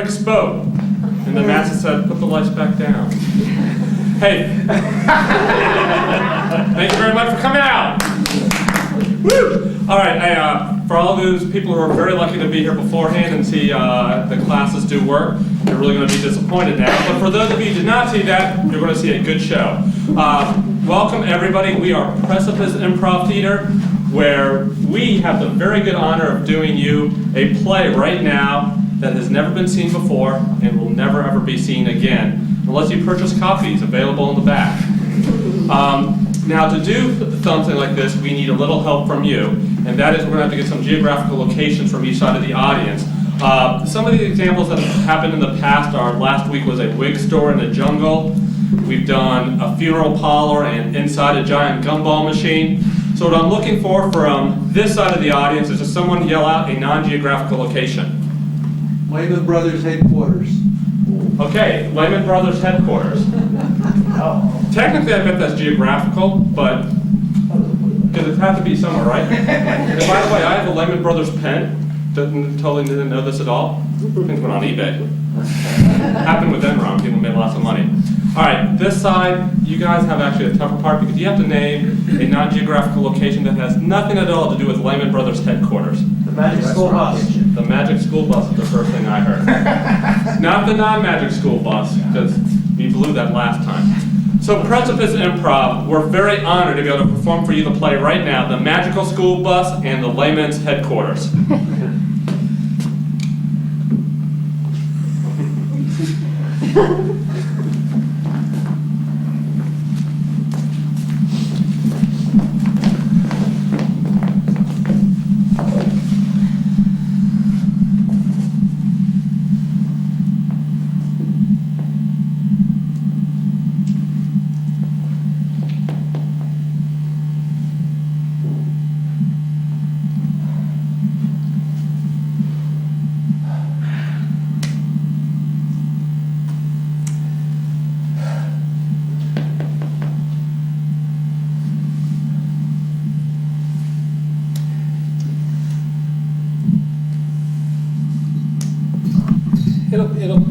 spoke, and the master said, put the lights back down. Hey, thank you very much for coming out. Woo! All right, for all those people who are very lucky to be here beforehand and see the classes do work, you're really going to be disappointed now. But for those of you who did not see that, you're going to see a good show. Welcome everybody. We are Precipice Improv Theater, where we have the very good honor of doing you a play right now that has never been seen before and will never ever be seen again, unless you purchase copies available in the back. Now to do something like this, we need a little help from you, and that is we're going to have to get some geographical locations from each side of the audience. Some of the examples that have happened in the past are, last week was a wig store in the jungle. We've done a funeral parlor and inside a giant gumball machine. So what I'm looking for from this side of the audience is just someone to yell out a non-geographical location. Lehman Brothers headquarters. Okay, Lehman Brothers headquarters. Technically, I bet that's geographical, but because it has to be somewhere, right? And by the way, I have a Lehman Brothers pen. Totally didn't know this at all. Things went on eBay. Happened with Enron. People made lots of money. All right, this side, you guys have actually a tougher part because you have to name a non-geographical location that has nothing at all to do with Lehman Brothers headquarters. The Magic School Bus. The Magic School Bus is the first thing I heard. Not the non-Magic School Bus, because we blew that last time. So Precipice Improv, we're very honored to be able to perform for you the play right now, The Magical School Bus and the Layman's Headquarters.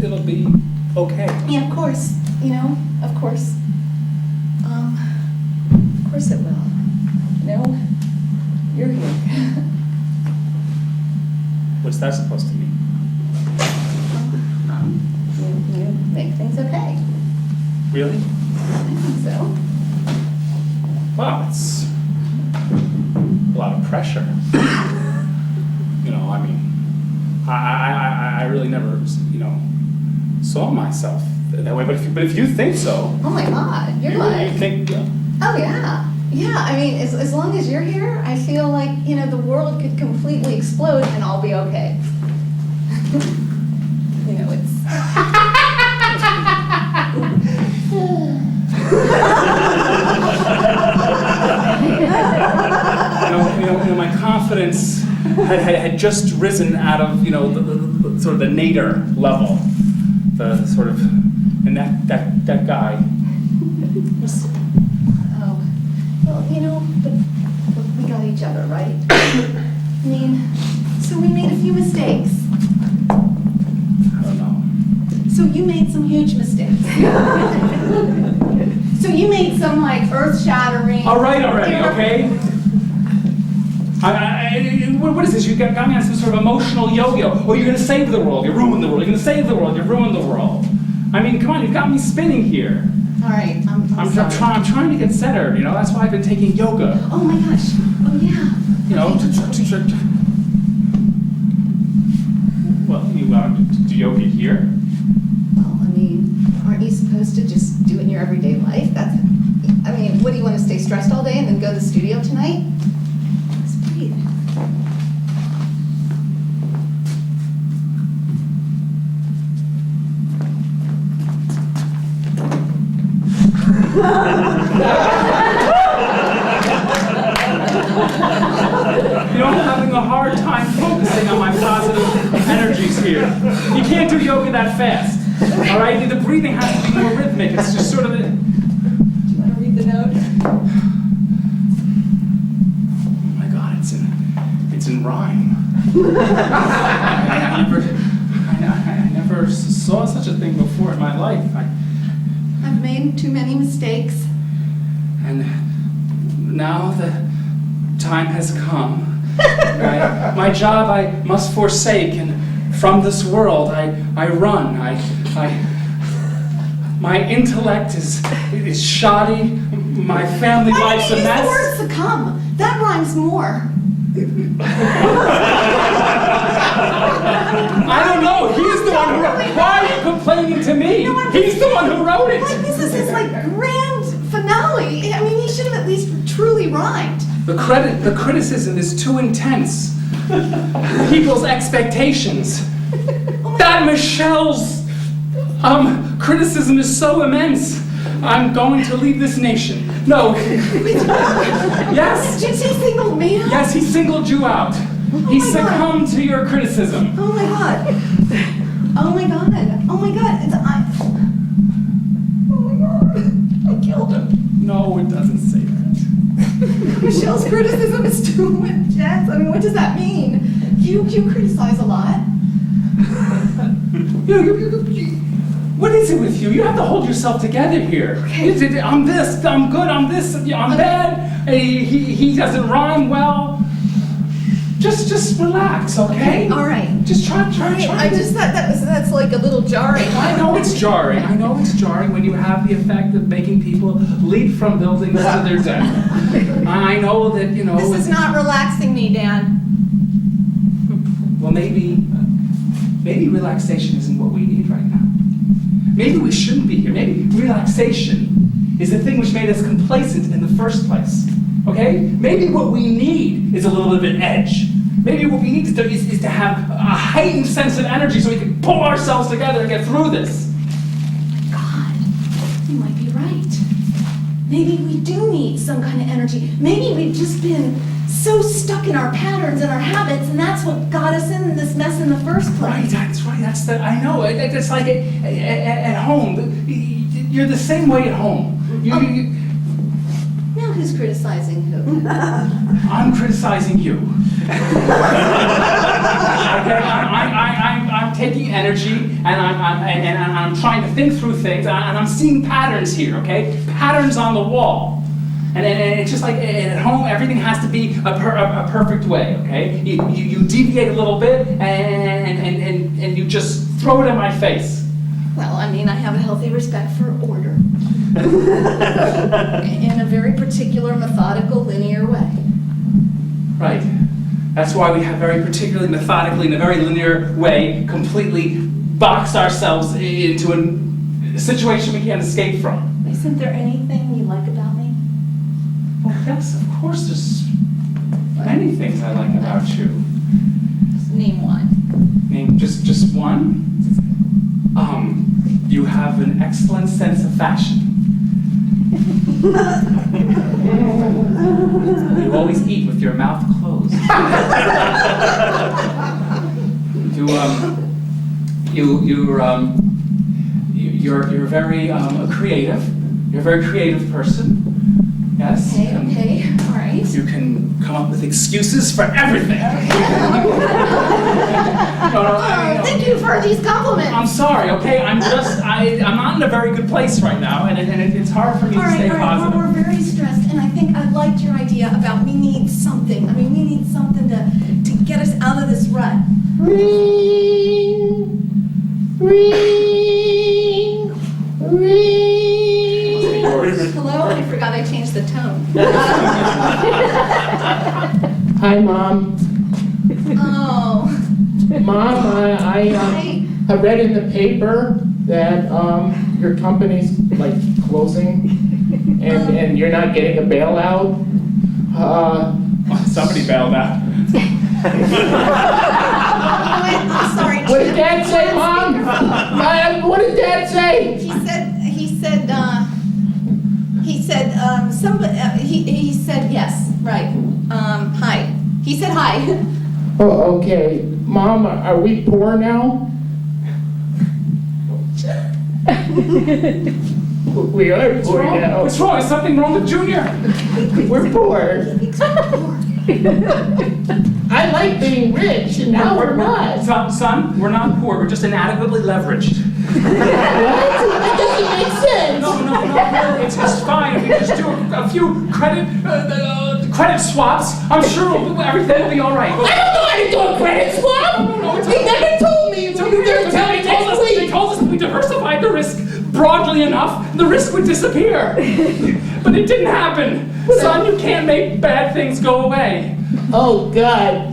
It'll be okay. Yeah, of course. You know, of course. Of course it will. You know, you're here. What's that supposed to mean? You make things okay. Really? I think so. Wow, it's a lot of pressure. You know, I mean, I really never, saw myself that way. But if you think so, Oh my God, you're like. you think, Oh yeah, yeah. I mean, as long as you're here, I feel like the world could completely explode and I'll be okay. It's. my confidence had just risen out of the sort of the nadir level, the sort of, and that guy was. Oh, well, but we got each other, right? I mean, so we made a few mistakes. I don't know. So you made some huge mistakes. So you made some earth-shattering. All right, already, okay? What is this? You got me on some sort of emotional yo-yo. Oh, you're going to save the world. You ruined the world. You're going to save the world. You ruined the world. I mean, come on, you've got me spinning here. All right, I'm sorry. I'm trying to get centered. That's why I've been taking yoga. Oh my gosh. Oh yeah. Well, you do yoga here? Well, I mean, aren't you supposed to just do it in your everyday life? What do you want to stay stressed all day and then go to the studio tonight? Just breathe. I'm having a hard time focusing on my positive energies here. You can't do yoga that fast, all right? The breathing has to be more rhythmic. It's just sort of Do you want to read the note? Oh my God, it's in rhyme. I never saw such a thing before in my life. I've made too many mistakes. And now the time has come. My job I must forsake, and from this world I run. My intellect is shoddy. My family life's a mess. Why did you use the word succumb? That rhymes more. I don't know. He's the one who wrote it. Why are you complaining to me? He's the one who wrote it. Like, this is his grand finale. I mean, he should have at least truly rhymed. The criticism is too intense. People's expectations. That Michelle's criticism is so immense. I'm going to leave this nation. No. Yes. Did he single me out? Yes, he singled you out. He succumbed to your criticism. Oh my God. Oh my God. Oh my God. Oh my God. I killed him. No, it doesn't say that. Michelle's criticism is too intense. I mean, what does that mean? You criticize a lot. What is it with you? You have to hold yourself together here. Okay. I'm this, I'm good, I'm this, I'm bad. He doesn't rhyme well. Just relax, okay? All right. Just try. I just thought that's like a little jarring. I know it's jarring. I know it's jarring when you have the effect of making people leap from buildings to their death. I know that, This is not relaxing me, Dan. Well, maybe relaxation isn't what we need right now. Maybe we shouldn't be here. Maybe relaxation is the thing which made us complacent in the first place. Okay? Maybe what we need is a little bit of an edge. Maybe what we need is to have a heightened sense of energy so we can pull ourselves together and get through this. God, you might be right. Maybe we do need some kind of energy. Maybe we've just been so stuck in our patterns and our habits, and that's what got us in this mess in the first place. Right, that's right. I know. It's like at home. You're the same way at home. Now who's criticizing who? I'm criticizing you. Okay, I'm taking energy and I'm trying to think through things and I'm seeing patterns here. Okay, patterns on the wall. And it's just like at home, everything has to be a perfect way. Okay, you deviate a little bit and you just throw it in my face. Well, I mean, I have a healthy respect for order. In a very particular, methodical, linear way. Right. That's why we have very particularly, methodically, in a very linear way, completely boxed ourselves into a situation we can't escape from. Isn't there anything you like about me? Well, yes, of course, there's many things I like about you. Just name one. Name just one? You have an excellent sense of fashion. You always eat with your mouth closed. You're very creative. You're a very creative person. Yes. Okay, all right. You can come up with excuses for everything. Thank you for these compliments. I'm sorry, okay? I'm not in a very good place right now, and it's hard for me to stay positive. Well, we're very stressed, and I think I liked your idea about we need something. I mean, we need something to get us out of this rut. Ring, ring, ring. Hello? I forgot I changed the tone. Hi, Mom. Oh. Mom, I read in the paper that your company's like closing, and you're not getting a bailout. Somebody bailed out. I'm sorry. What did Dad say, Mom? What did Dad say? He said yes, right. Hi. He said hi. Oh, okay. Mom, are we poor now? We are poor now. What's wrong? Is something wrong with Junior? We're poor. I like being rich, and now we're not. Son, we're not poor, we're just inadequately leveraged. What? That doesn't make sense. No, it's fine. If we just do a few credit swaps, I'm sure everything will be all right. I don't know how to do a credit swap. No, They never told me. It's You're okay. gonna tell me They next week. told us if we diversified the risk broadly enough, the risk would disappear. But it didn't happen. Son, you can't make bad things go away. Oh God.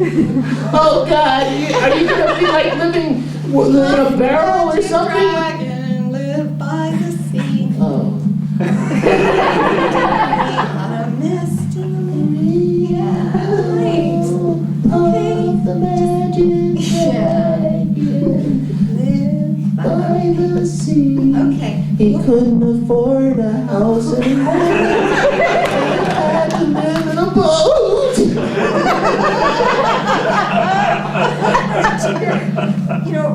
Oh God. Are you gonna be like living in a barrel or something? Dragon, live by the sea. Oh. On a misty night. Okay. The magic Live by by the sea. Okay. He couldn't afford a house anymore. Had to live in a boat.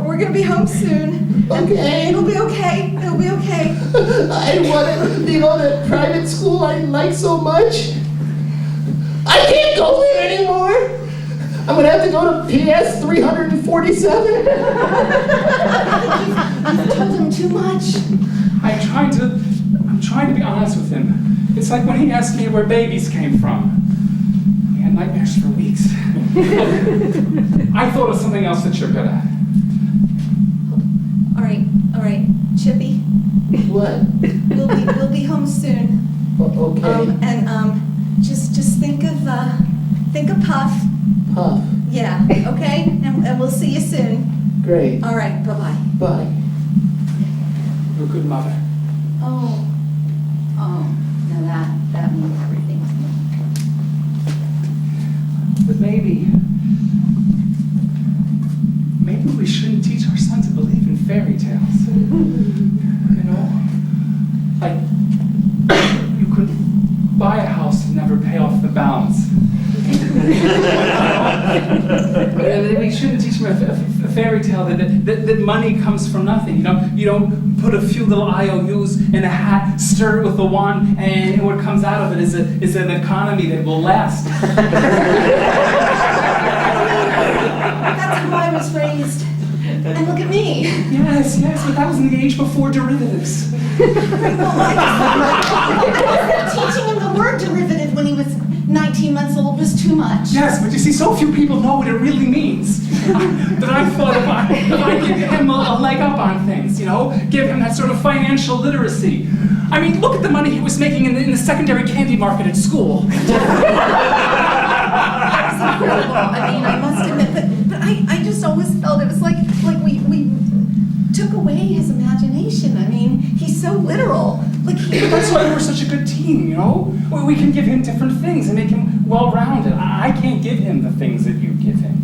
We're gonna be home soon. Okay. It'll be okay. It'll be okay. I wanted, that private school I like so much. I can't go there anymore. I'm gonna have to go to PS 347. I've told him too much. I'm trying to be honest with him. It's like when he asked me where babies came from. He had nightmares for weeks. I thought of something else that you're good at. All right, Chippy. What? We'll be home soon. Okay. Just think of Puff. Puff. Yeah. Okay. And we'll see you soon. Great. All right. Bye-bye. Bye. You're a good mother. Oh. Now that means everything. But maybe we shouldn't teach our son to believe in fairy tales. You know? Like, you could buy a house and never pay off the balance. We shouldn't teach him a fairy tale that money comes from nothing. You don't put a few little IOUs in a hat, stir it with a wand, and what comes out of it is an economy that will last. That's how I was raised. And look at me. Yes, but that was in the age before derivatives. I wasn't teaching him the word derivative when he was 19 months old was too much. Yes, but you see, so few people know what it really means. That I thought if I give him a leg up on things, give him that sort of financial literacy. I mean, look at the money he was making in the secondary candy market at school. That was incredible. I mean, I must admit, but I just always felt it was like we took away his imagination. I mean, he's so literal. That's why we're such a good team, We can give him different things and make him well-rounded. I can't give him the things that you give him.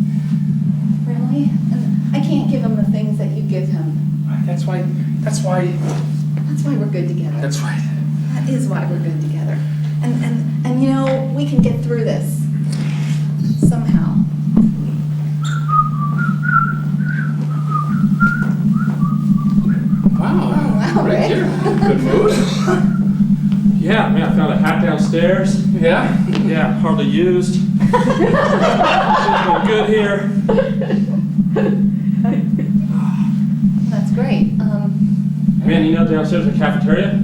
Really? And I can't give him the things that you give him. That's why. That's why we're good together. That's right. That is why we're good together. And we can get through this. Somehow. Wow. Wow, Right Rick. here. Good mood. Yeah, man, I found a hat downstairs. Yeah? Yeah, hardly used. Feeling good here. That's great. Man, downstairs in the cafeteria,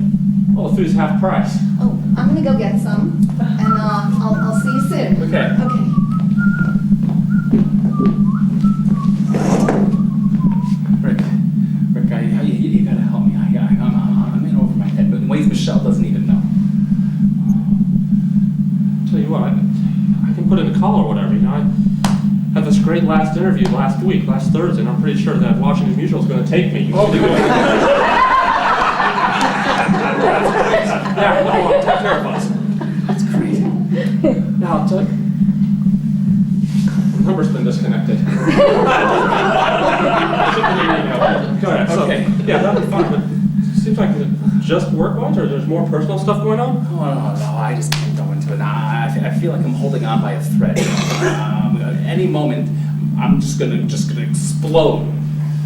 all the food's half price. Oh, I'm gonna go get some, and I'll see you soon. Okay. Okay. Rick, you gotta help me. I'm in over my head, but in ways Michelle doesn't even know. Tell you what, I can put in a call or whatever. I had this great last interview last Thursday, and I'm pretty sure that Washington Mutual is going to take me. Oh, good. Yeah, no, take care of us. That's great. Now, I'll tell you. The number's been disconnected. Go ahead. So, Okay. Yeah, that'd be fine, but it seems like it's just work-wise, or there's more personal stuff going on? Oh, no, I just can't go into it. I feel like I'm holding on by a thread. At any moment, I'm just gonna explode.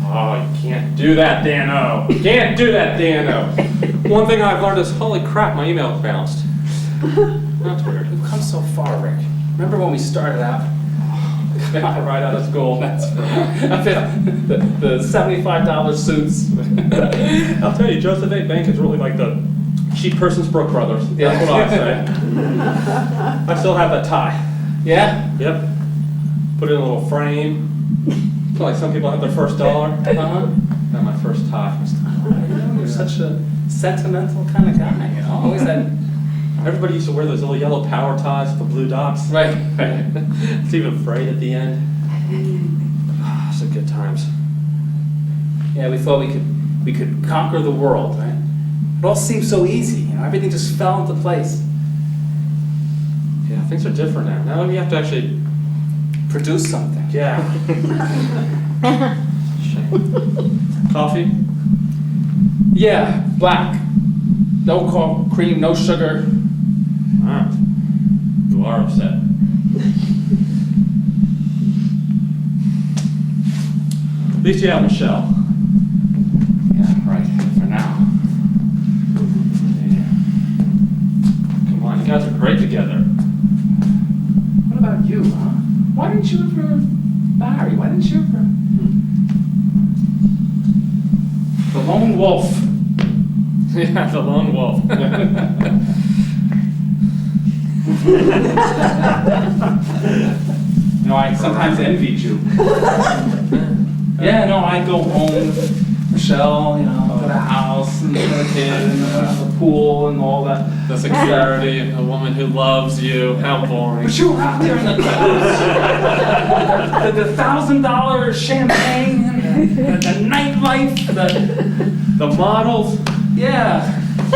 Oh, you can't do that, Dan-O. You can't do that, Dan-O. One thing I've learned is, holy crap, my email bounced. That's weird. We've come so far, Rick. remember when we started out? Right out of school, that's the $75 suits. I'll tell you, Joseph A. Bank is really like the cheap person's Brook Brothers. Yeah. That's what I say. I still have that tie. Yeah? Yep. Put it in a little frame. Like some people have their first dollar. Uh-huh. Got my first tie. You're such a sentimental kind of guy, you know? Always that. Everybody used to wear those little yellow power ties with the blue dots. Right. It's even frayed at the end. Some good times. Yeah, we thought we could conquer the world, right? It all seemed so easy, you know? Everything just fell into place. Yeah, things are different now. Now we have to actually Produce something. Yeah. Shame. Coffee? Yeah, black. No cream, no sugar. Ah, you are upset. At least you have Michelle. Yeah, right, for now. Yeah. Come on, you guys are great together. What about you, huh? Why didn't you ever marry? Why didn't you ever? The lone wolf. Yeah, the lone wolf. You know, I sometimes envied you. Yeah, no, I'd go home, Michelle, you know, to the house, and the kid, and the pool, and all that. The security, a woman who loves you. How boring. But you were out there in the $1,000 champagne, and the nightlife, The models, yeah, I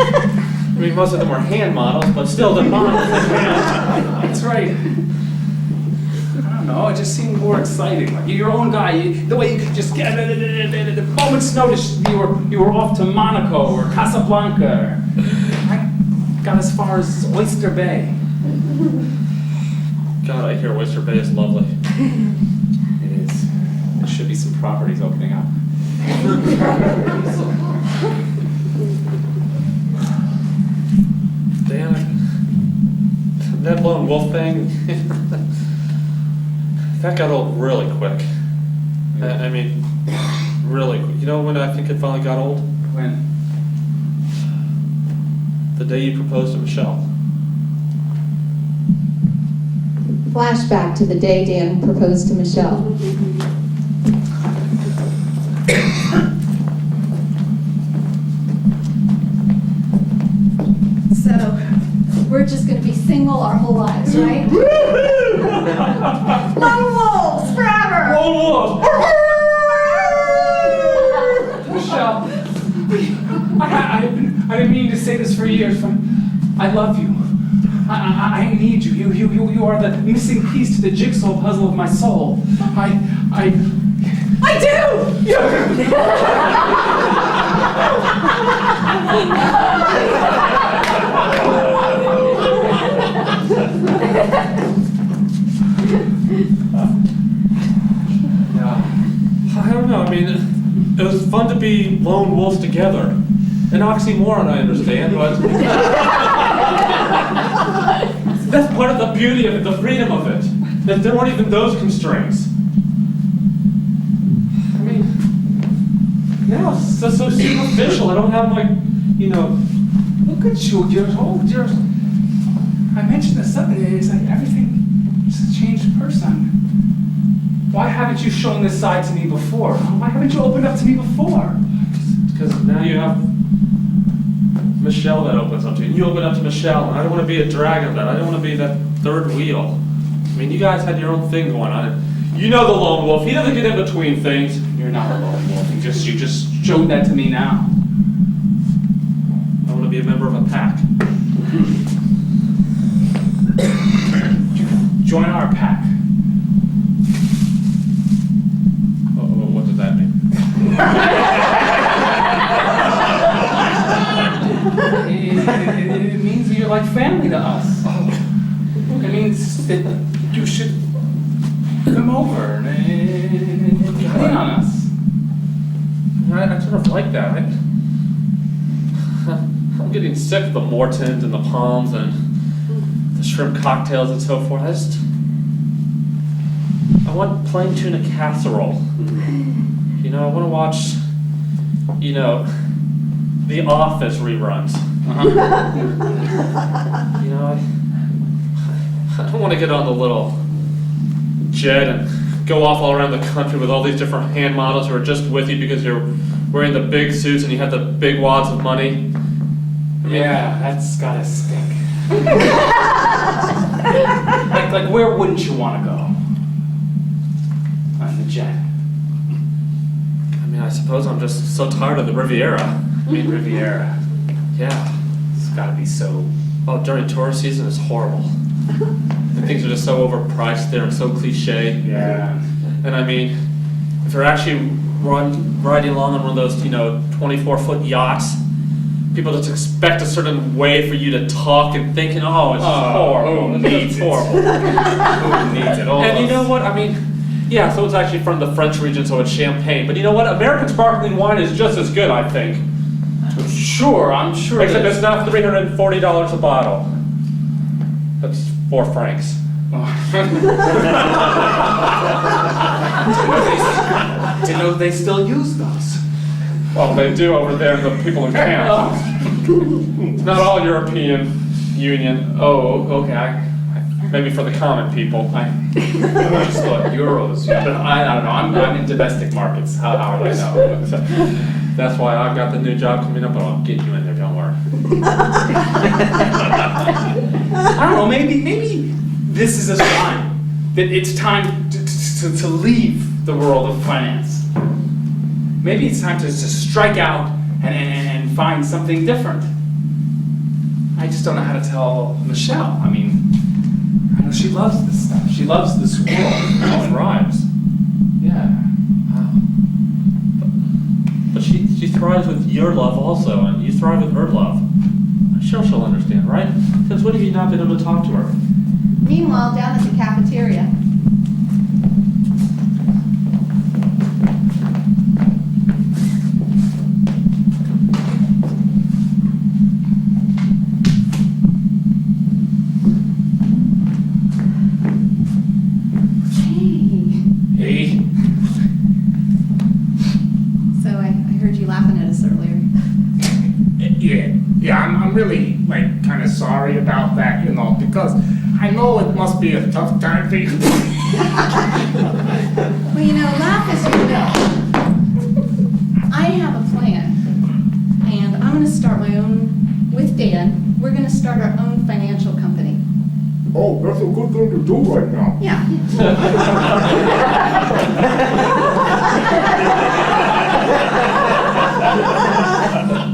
mean, most of them were hand models, but still the models. that's right. I don't know, it just seemed more exciting. Like you're your own guy, the way you could just get the moment's notice you were off to Monaco or Casablanca. I got as far as Oyster Bay. God, I hear Oyster Bay is lovely. It is. There should be some properties opening up. Damn it. That lone wolf thing, that got old really quick. I mean, really quick. You know when I think it finally got old? When? The day you proposed to Michelle. Flashback to the day Dan proposed to Michelle. So, we're just gonna be single our whole lives, right? Lone wolves forever! Lone wolf! Michelle, I didn't mean to say this for years, but I love you. I need you. You are the missing piece to the jigsaw puzzle of my soul. I do! I don't know, I mean, it was fun to be lone wolves together. An oxymoron, I understand, but that's part of the beauty of it, the freedom of it. That there weren't even those constraints. I mean, now it's just so superficial. I don't have like, you know, Look at you. You're. I mentioned this up. It's like everything is a changed person. Why haven't you shown this side to me before? Why haven't you opened up to me before? because now you have Michelle that opens up to you. And you open up to Michelle, and I don't want to be a drag on that. I don't want to be that third wheel. I mean, you guys had your own thing going on. You know the lone wolf. He doesn't get in between things. You're not a lone wolf. You just showed that to me now. I want to be a member of a pack. Join our pack. What does that mean? It means that you're like family to us. It means that you should come over and clean on us. I sort of like that. I'm getting sick of the Mortons and the Palms and the shrimp cocktails and so forth. I want plain tuna casserole. You know, I want to watch, you know, The Office reruns. You know, I don't want to get on the little jet and go off all around the country with all these different hand models who are just with you because you're wearing the big suits and you have the big wads of money. Yeah, that's gotta stink. like where wouldn't you want to go? On the jet. I mean, I suppose I'm just so tired of the Riviera. I mean, Riviera. Yeah. It's gotta be so. Well, during tourist season, it's horrible. And things are just so overpriced there and so cliche. Yeah. And I mean, if you're actually riding along on one of those, you know, 24-foot yachts, people just expect a certain way for you to talk and think, and oh, it's horrible. Who needs it? Horrible. Who needs it? All And you those- know what? I mean, yeah, so it's actually from the French region, so it's champagne. But you know what? American sparkling wine is just as good, I think. Sure, I'm sure. Except that- it's not $340 a bottle. That's 4 francs. Didn't know they still use those. Well, they do over there, the people in camp. It's not all European Union. Oh, okay. Maybe for the common people. I just thought euros. Yeah, but I don't know. I'm in domestic markets. How would I know? That's why I've got the new job coming up, and I'll get you in there, don't worry. I don't know. Maybe this is a sign that it's time to leave the world of finance. Maybe it's time to strike out and find something different. I just don't know how to tell Michelle. I mean, I know she loves this stuff. She loves this world. It thrives. Yeah. Wow. But she thrives with your love also, and you thrive with her love. I'm sure she'll understand, right? Since when have you not been able to talk to her? Meanwhile, down at the cafeteria. Hey, So I heard you laughing at us earlier. yeah, I'm really, like, kind of sorry about that, you know, because I know it must be a tough time for you. Well, you know, laugh as you will. I have a plan, and I'm gonna start my own, with Dan, we're gonna start our own financial company. Oh, that's a good thing to do right now. Yeah.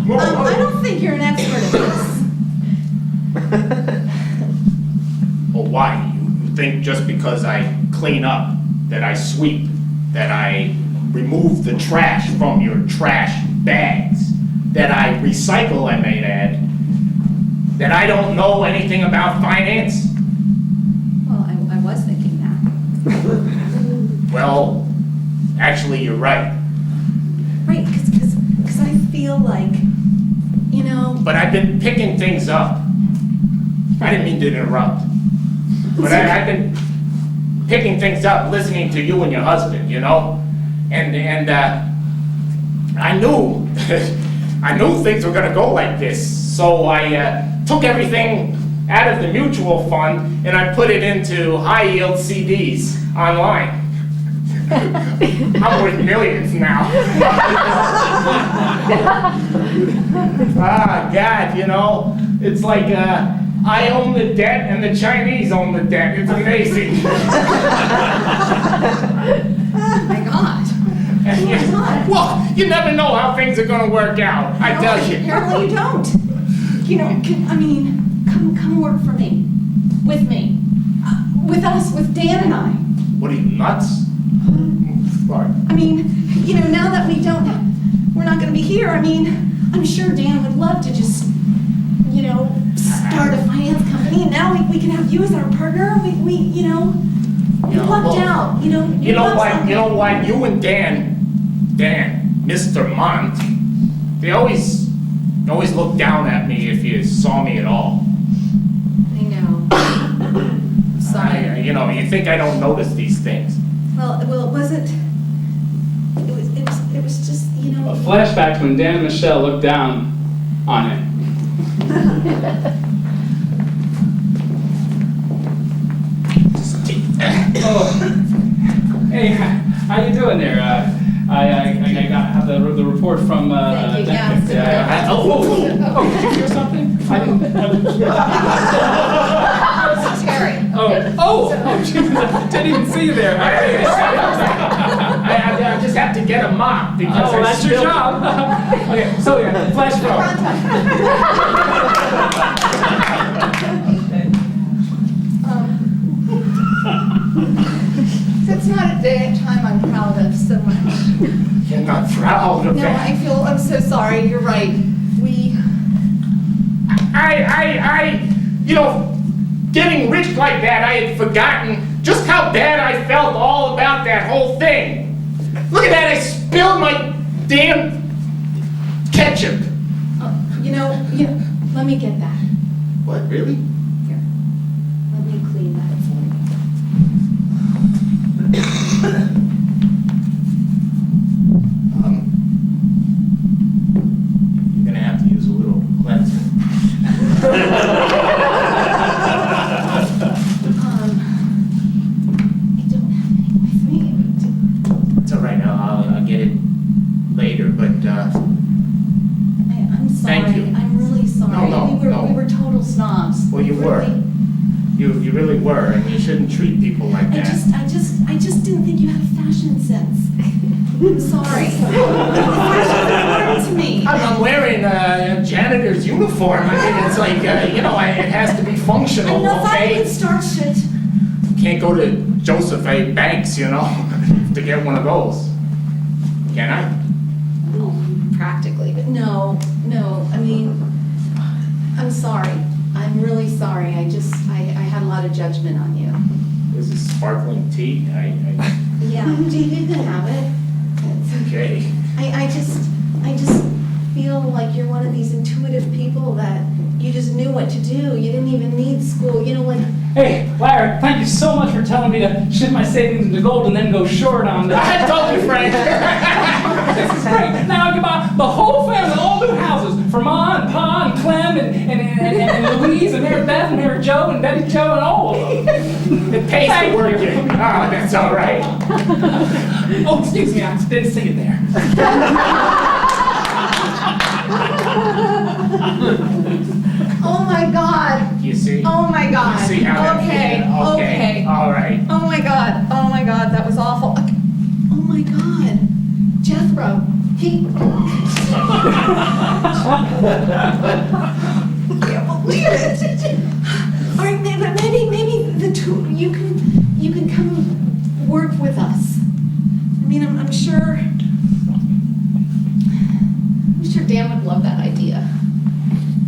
I don't think you're an expert at this. Well, why? You think just because I clean up, that I sweep, that I remove the trash from your trash bags, that I recycle, I may add, that I don't know anything about finance? Well, I was thinking that. Well, actually, you're right. Right, because I feel like, you know, But I've been picking things up. I didn't mean to interrupt. But I've been picking things up, listening to you and your husband, you know? And I knew, I knew things were gonna go like this. So I took everything out of the mutual fund and I put it into high yield CDs online. I'm worth millions now. Ah, God, you know, it's like I own the debt and the Chinese own the debt. It's amazing. Oh my God. And well, you never know how things are gonna work out, I tell you. apparently you don't. You know, come work for me, with me, with us, with Dan and I. What are you, nuts? What? I mean, you know, now that we're not gonna be here, I mean, I'm sure Dan would love to just, you know, start a finance company, and now we can have you as our partner. We you know, you lucked well, out, you know. You know lucked what? out. You know what? You and Dan, Mr. Mont, they always looked down at me if you saw me at all. I know. Sorry. You know, you think I don't notice these things. Well, it wasn't, it was just, you know. A flashback to when Dan and Michelle looked down on it. Oh, hey, how you doing there? I have the report from. Thank you, yeah. Oh, did you hear something? I didn't. Terry. Oh, Jesus, I didn't even see you there. I just have to get a mop because Oh, I that's your spilled it. job. Okay, so yeah, flash forward. It's not a time I'm proud of so much. You're not proud of No, that. I'm so sorry, you're right. You know, getting rich like that, I had forgotten just how bad I felt all about that whole thing. Look at that, I spilled my damn ketchup. You know, let me get that. What, really? Here, let me clean that for you. You're gonna have to use a little cleanser. I don't have any with me. It's all right, I'll get it later, but, I'm sorry. Thank you. I'm really sorry. No, We were total snobs. well, you were. Really. You really were, and you shouldn't treat people like I that. just didn't think you had a fashion sense. I'm sorry. Fashion's important to me. I'm wearing a janitor's uniform. I mean, it's like, you know, it has to be I'm functional, not that okay? you start shit. Can't go to Joseph A. Banks, you know, to get one of those. Can I? Practically, but No, I mean, I'm sorry. I'm really sorry. I had a lot of judgment on you. This is sparkling tea. Yeah, you can have it. Okay. I just feel like you're one of these intuitive people that you just knew what to do. You didn't even need school. You know, like, Hey, Larry, thank you so much for telling me to shift my savings into gold and then go short on that. I told you, Frank. This is great. Now I can buy the whole family, all new houses for Ma and Pa and Clem and Louise and Mary Beth and Mary Jo and Betty Jo and all of them. It pays Thank to work you. it. Ah, that's all right. Oh, excuse me, I didn't see it there. oh my God. You see? Oh my God. You see how that Okay, okay. All right. Oh my God, that was awful. oh my God, Jethro, he. Can't believe it. All right, but maybe the two you can come work with us. I mean, I'm sure Dan would love that idea.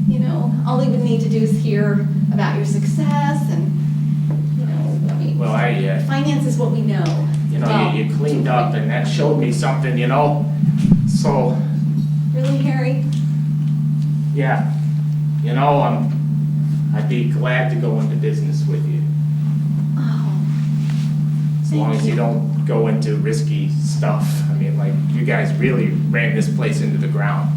You know, all he would need to do is hear about your success and, you know, I mean, Well, finance is what we know. you know, Well, you cleaned up and that showed me something, you know? So, Really, Harry? yeah. You know, I'd be glad to go into business with you. Oh, As long Thank as you you. don't go into risky stuff. I mean, like, you guys really ran this place into the ground.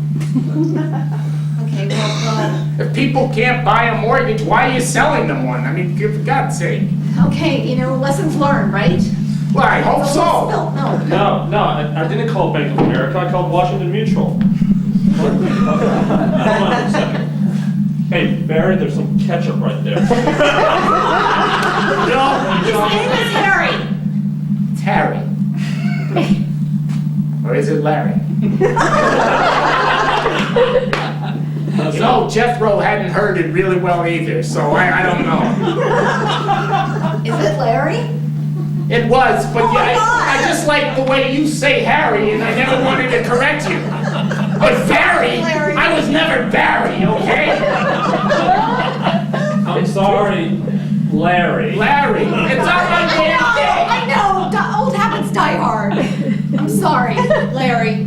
okay, well, If people can't buy a mortgage, why are you selling them one? I mean, for God's sake. okay, you know, lessons learned, right? Well, I hope so. No. No, I didn't call Bank of America, I called Washington Mutual. Hold on a second. Hey, Barry, there's some ketchup right there. His name is Harry. It's Harry. Or is it Larry? You know, Jethro hadn't heard it really well either, so I don't know. Is it Larry? It was, but Oh my yeah, God! I just like the way you say Harry, and I never wanted to correct you. But Barry, Larry. I was never Barry, okay? I'm sorry, Larry. Larry, it's on my damn thing. I know, old habits die hard. I'm sorry, Larry.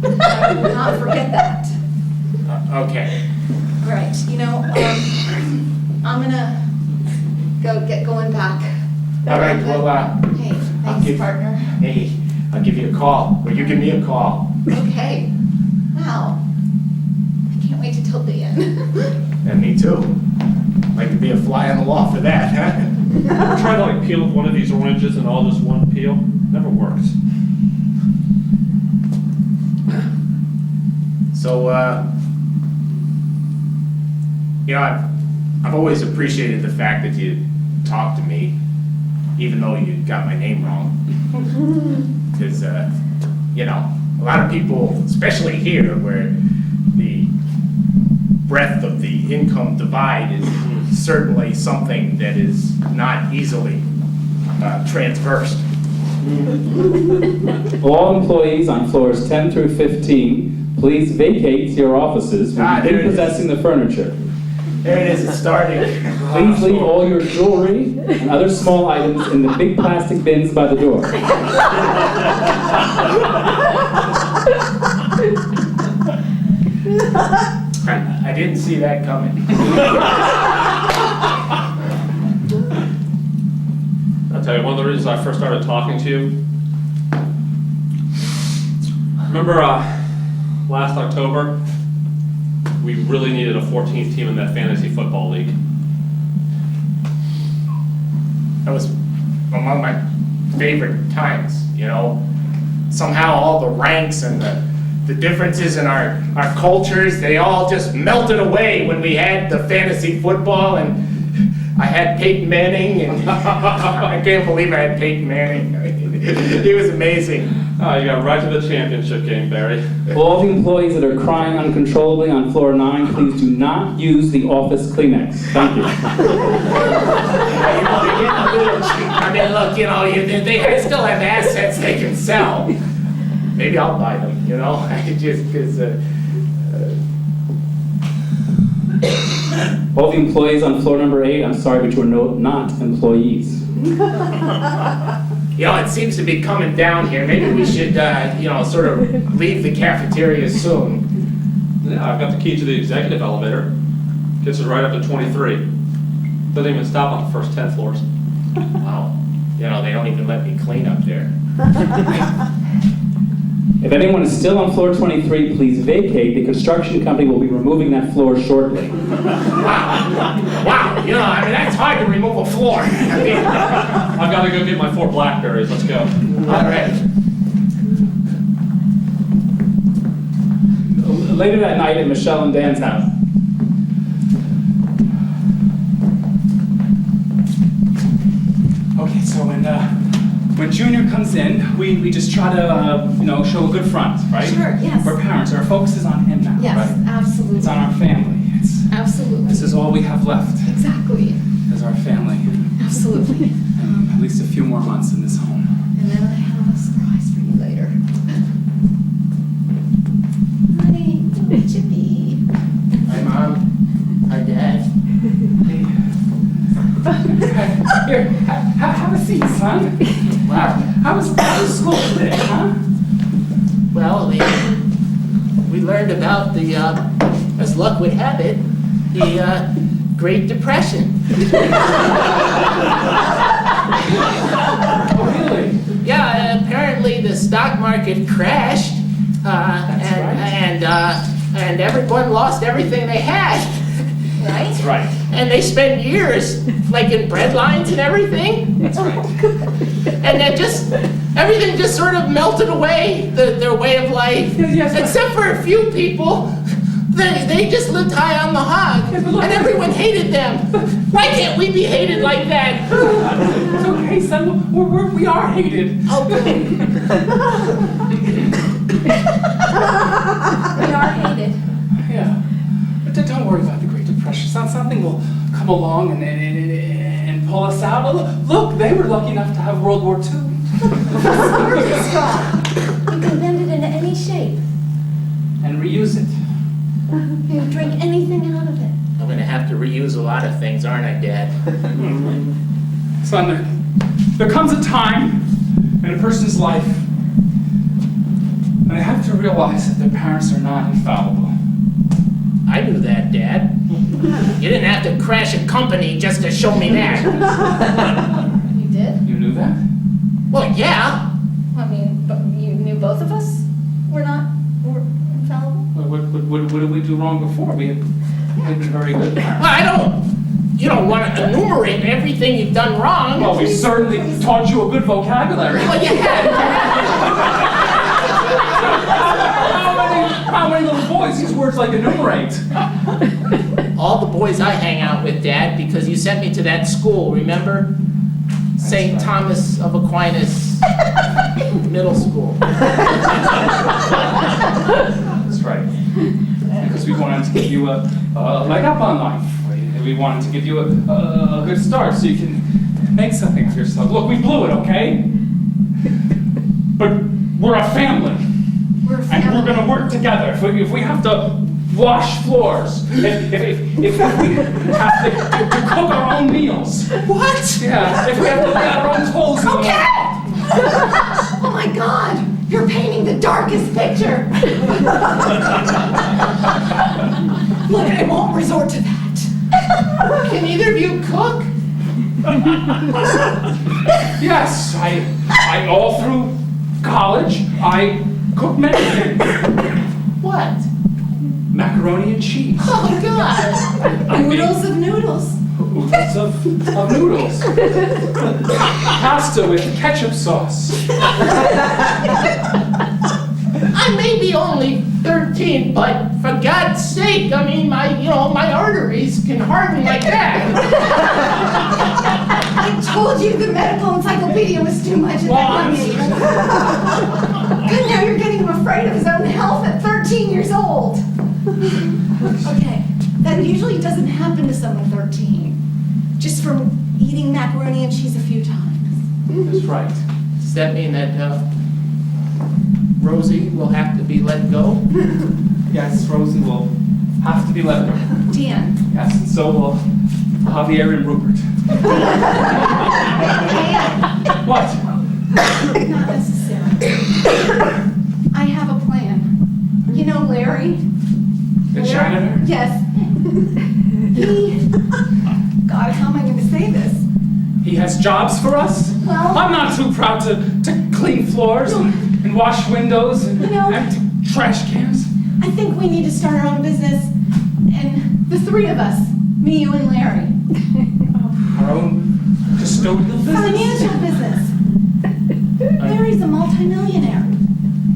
I will not forget that. Okay. All right, you know, I'm gonna get going back. All right, well, Hey, Thanks, partner. Hey, I'll give you a call, or you give me a call. Okay. Wow. I can't wait to tell Dan. And me too. Like to be a fly on the wall for that, huh? Ever tried to like peel one of these oranges and all just one peel? Never works. So, you know, I've always appreciated the fact that you talked to me, even though you got my name wrong. Because, you know, a lot of people, especially here, where the breadth of the income divide is certainly something that is not easily transversed. All employees on floors 10 through 15, please vacate your offices when you There it is. repossessing the furniture. There it is, it's starting. Please leave all your jewelry and other small items in the big plastic bins by the door. I didn't see that coming. I'll tell you, one of the reasons I first started talking to you, remember last October, we really needed a 14th team in that fantasy football league. That was among my favorite times, you know? Somehow all the ranks and the differences in our cultures, they all just melted away when we had the fantasy football, and I had Peyton Manning, and I can't believe I had Peyton Manning. He was amazing. Oh, you got right to the championship game, Barry. All the employees that are crying uncontrollably on floor 9, please do not use the office Kleenex. Thank you. I mean, look, you know, they still have assets they can sell. Maybe I'll buy them, you know? Just because... All the employees on floor number 8, I'm sorry, but you are not employees. You know, it seems to be coming down here. Maybe we should, you know, sort of leave the cafeteria soon. Yeah, I've got the key to the executive elevator. Gets us right up to 23. Doesn't even stop on the first 10 floors. Wow. You know, they don't even let me clean up there. If anyone is still on floor 23, please vacate. The construction company will be removing that floor shortly. Wow, you know, I mean, that's hard to remove a floor. I mean, I've got to go get my 4 blackberries. Let's go. all right. Later that night at Michelle and Dan's house. Okay, so when Junior comes in, we just try to, you know, show a good front, right? Sure, yes. We're parents, our focus is on him now, Yes, right? absolutely. It's on our family. Absolutely. This is all we have left Exactly. as our family. Absolutely. At least a few more months in this home. And then I have a surprise for you later. Honey, little Chippy. Hi, Mom. Hi, Dad. Here, have a seat, son. Wow. How was school today, huh? Well, we learned about the, as luck would have it, the Great Depression. Oh, really? Yeah, apparently the stock market crashed, and everyone lost everything they had. Right? That's right. And they spent years, like in bread lines and everything. That's right. And then everything just sort of melted away, their way of life. Yes. Except for a few people. They just lived high on the hog, and everyone hated them. Why can't we be hated like that? It's okay, son. We are hated. Oh, good. We are hated. Yeah. But don't worry about the Great Depression. Something will come along and pull us out. Look, they were lucky enough to have World War II. We're strong. You can bend it into any shape. And reuse it. You can drink anything out of it. I'm gonna have to reuse a lot of things, aren't I, Dad? Son, there comes a time in a person's life when they have to realize that their parents are not infallible. I knew that, Dad. You didn't have to crash a company just to show me that. You did? You knew that? Well, yeah. I mean, but you knew both of us were infallible? What did we do wrong before? We've been very good. Well, you don't want to enumerate everything you've done wrong. Well, we certainly taught you a good vocabulary. Well, you had. How many little boys these words like enumerate? All the boys I hang out with, Dad, because you sent me to that school, remember? St. right. Thomas of Aquinas Middle School. That's right. Because we wanted to give you a leg up on life. We wanted to give you a good start so you can make something of yourself. Look, we blew it, okay? But we're a family. And we're gonna work together. If we have to wash floors, if we have to cook our own meals. What? Yeah, if we have to lay our own clothes in the morning. Oh my God, you're painting the darkest picture. Look, I won't resort to that. Can either of you cook? Yes, I all through college, I cooked many things. What? Macaroni and cheese. Oh, God. Noodles of noodles. Oodles of noodles. Pasta with ketchup sauce. I may be only 13, but for God's sake, I mean, my arteries can harden like that. I told you the medical encyclopedia was too much at Well, that young age. Good, now you're getting him afraid of his own health at 13 years old. Okay, that usually doesn't happen to someone 13. Just from eating macaroni and cheese a few times. That's right. Does that mean that Rosie will have to be let go? Yes, Rosie will have to be let go. Dan. Yes, and so will Javier and Rupert. Dan. What? Not necessarily. I have a plan. You know Larry? The janitor? Yes. God, how am I going to say this? He has jobs for us? Well- I'm not too proud to clean floors and wash windows and You know- empty trash cans. I think we need to start our own business, and the three of us, me, you, and Larry. Our own custodial business. Financial business. Larry's a multimillionaire.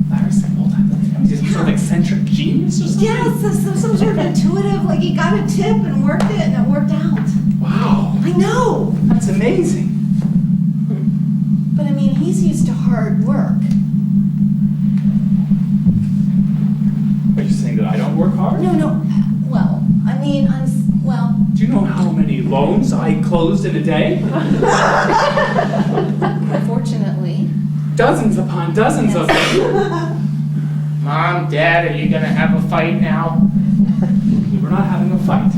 Larry's a multi-millionaire. He's some sort of eccentric genius or something? Yeah, some sort of intuitive, like he got a tip and worked it, and it worked out. Wow, I know, that's amazing. but I mean, he's used to hard work. Are you saying that I don't work hard? No, well, I mean, well, Do you know how many loans I closed in a day? unfortunately. Dozens upon dozens of them. Mom, Dad, are you going to have a fight now? We're not having a fight.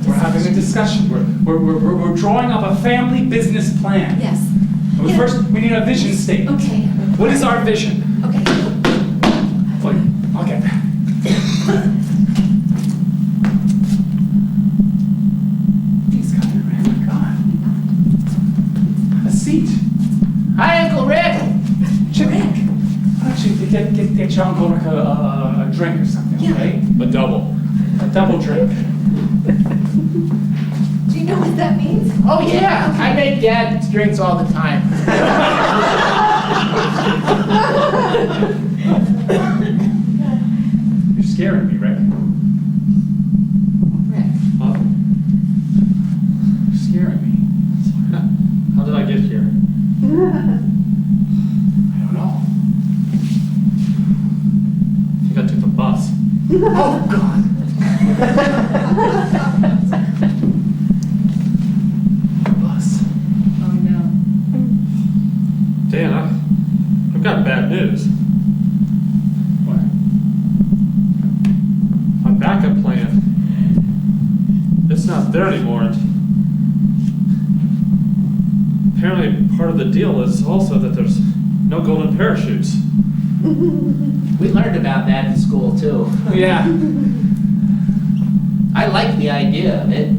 We're having a discussion. We're drawing up a family business plan. Yes. But Yeah. first, we need a vision statement. Okay. What is our vision? Okay. Wait, I'll get that. He's coming around. Oh my God. Have a seat. Hi, Uncle Rick. Rick, why don't you get your uncle Rick a drink or something, Yeah. okay? A double. A double drink. Do you know what that means? Oh, yeah. I make Dad drinks all the time. You're scaring me, Rick. Rick. Huh? You're scaring me. How did I get here? I don't know. I think I took the bus. Oh, God. Bus. Oh, no. Dan, I've got bad news. What? My backup plan, it's not there anymore. And apparently part of the deal is also that there's no golden parachutes. We learned about that in school, too. Yeah. I like the idea of it.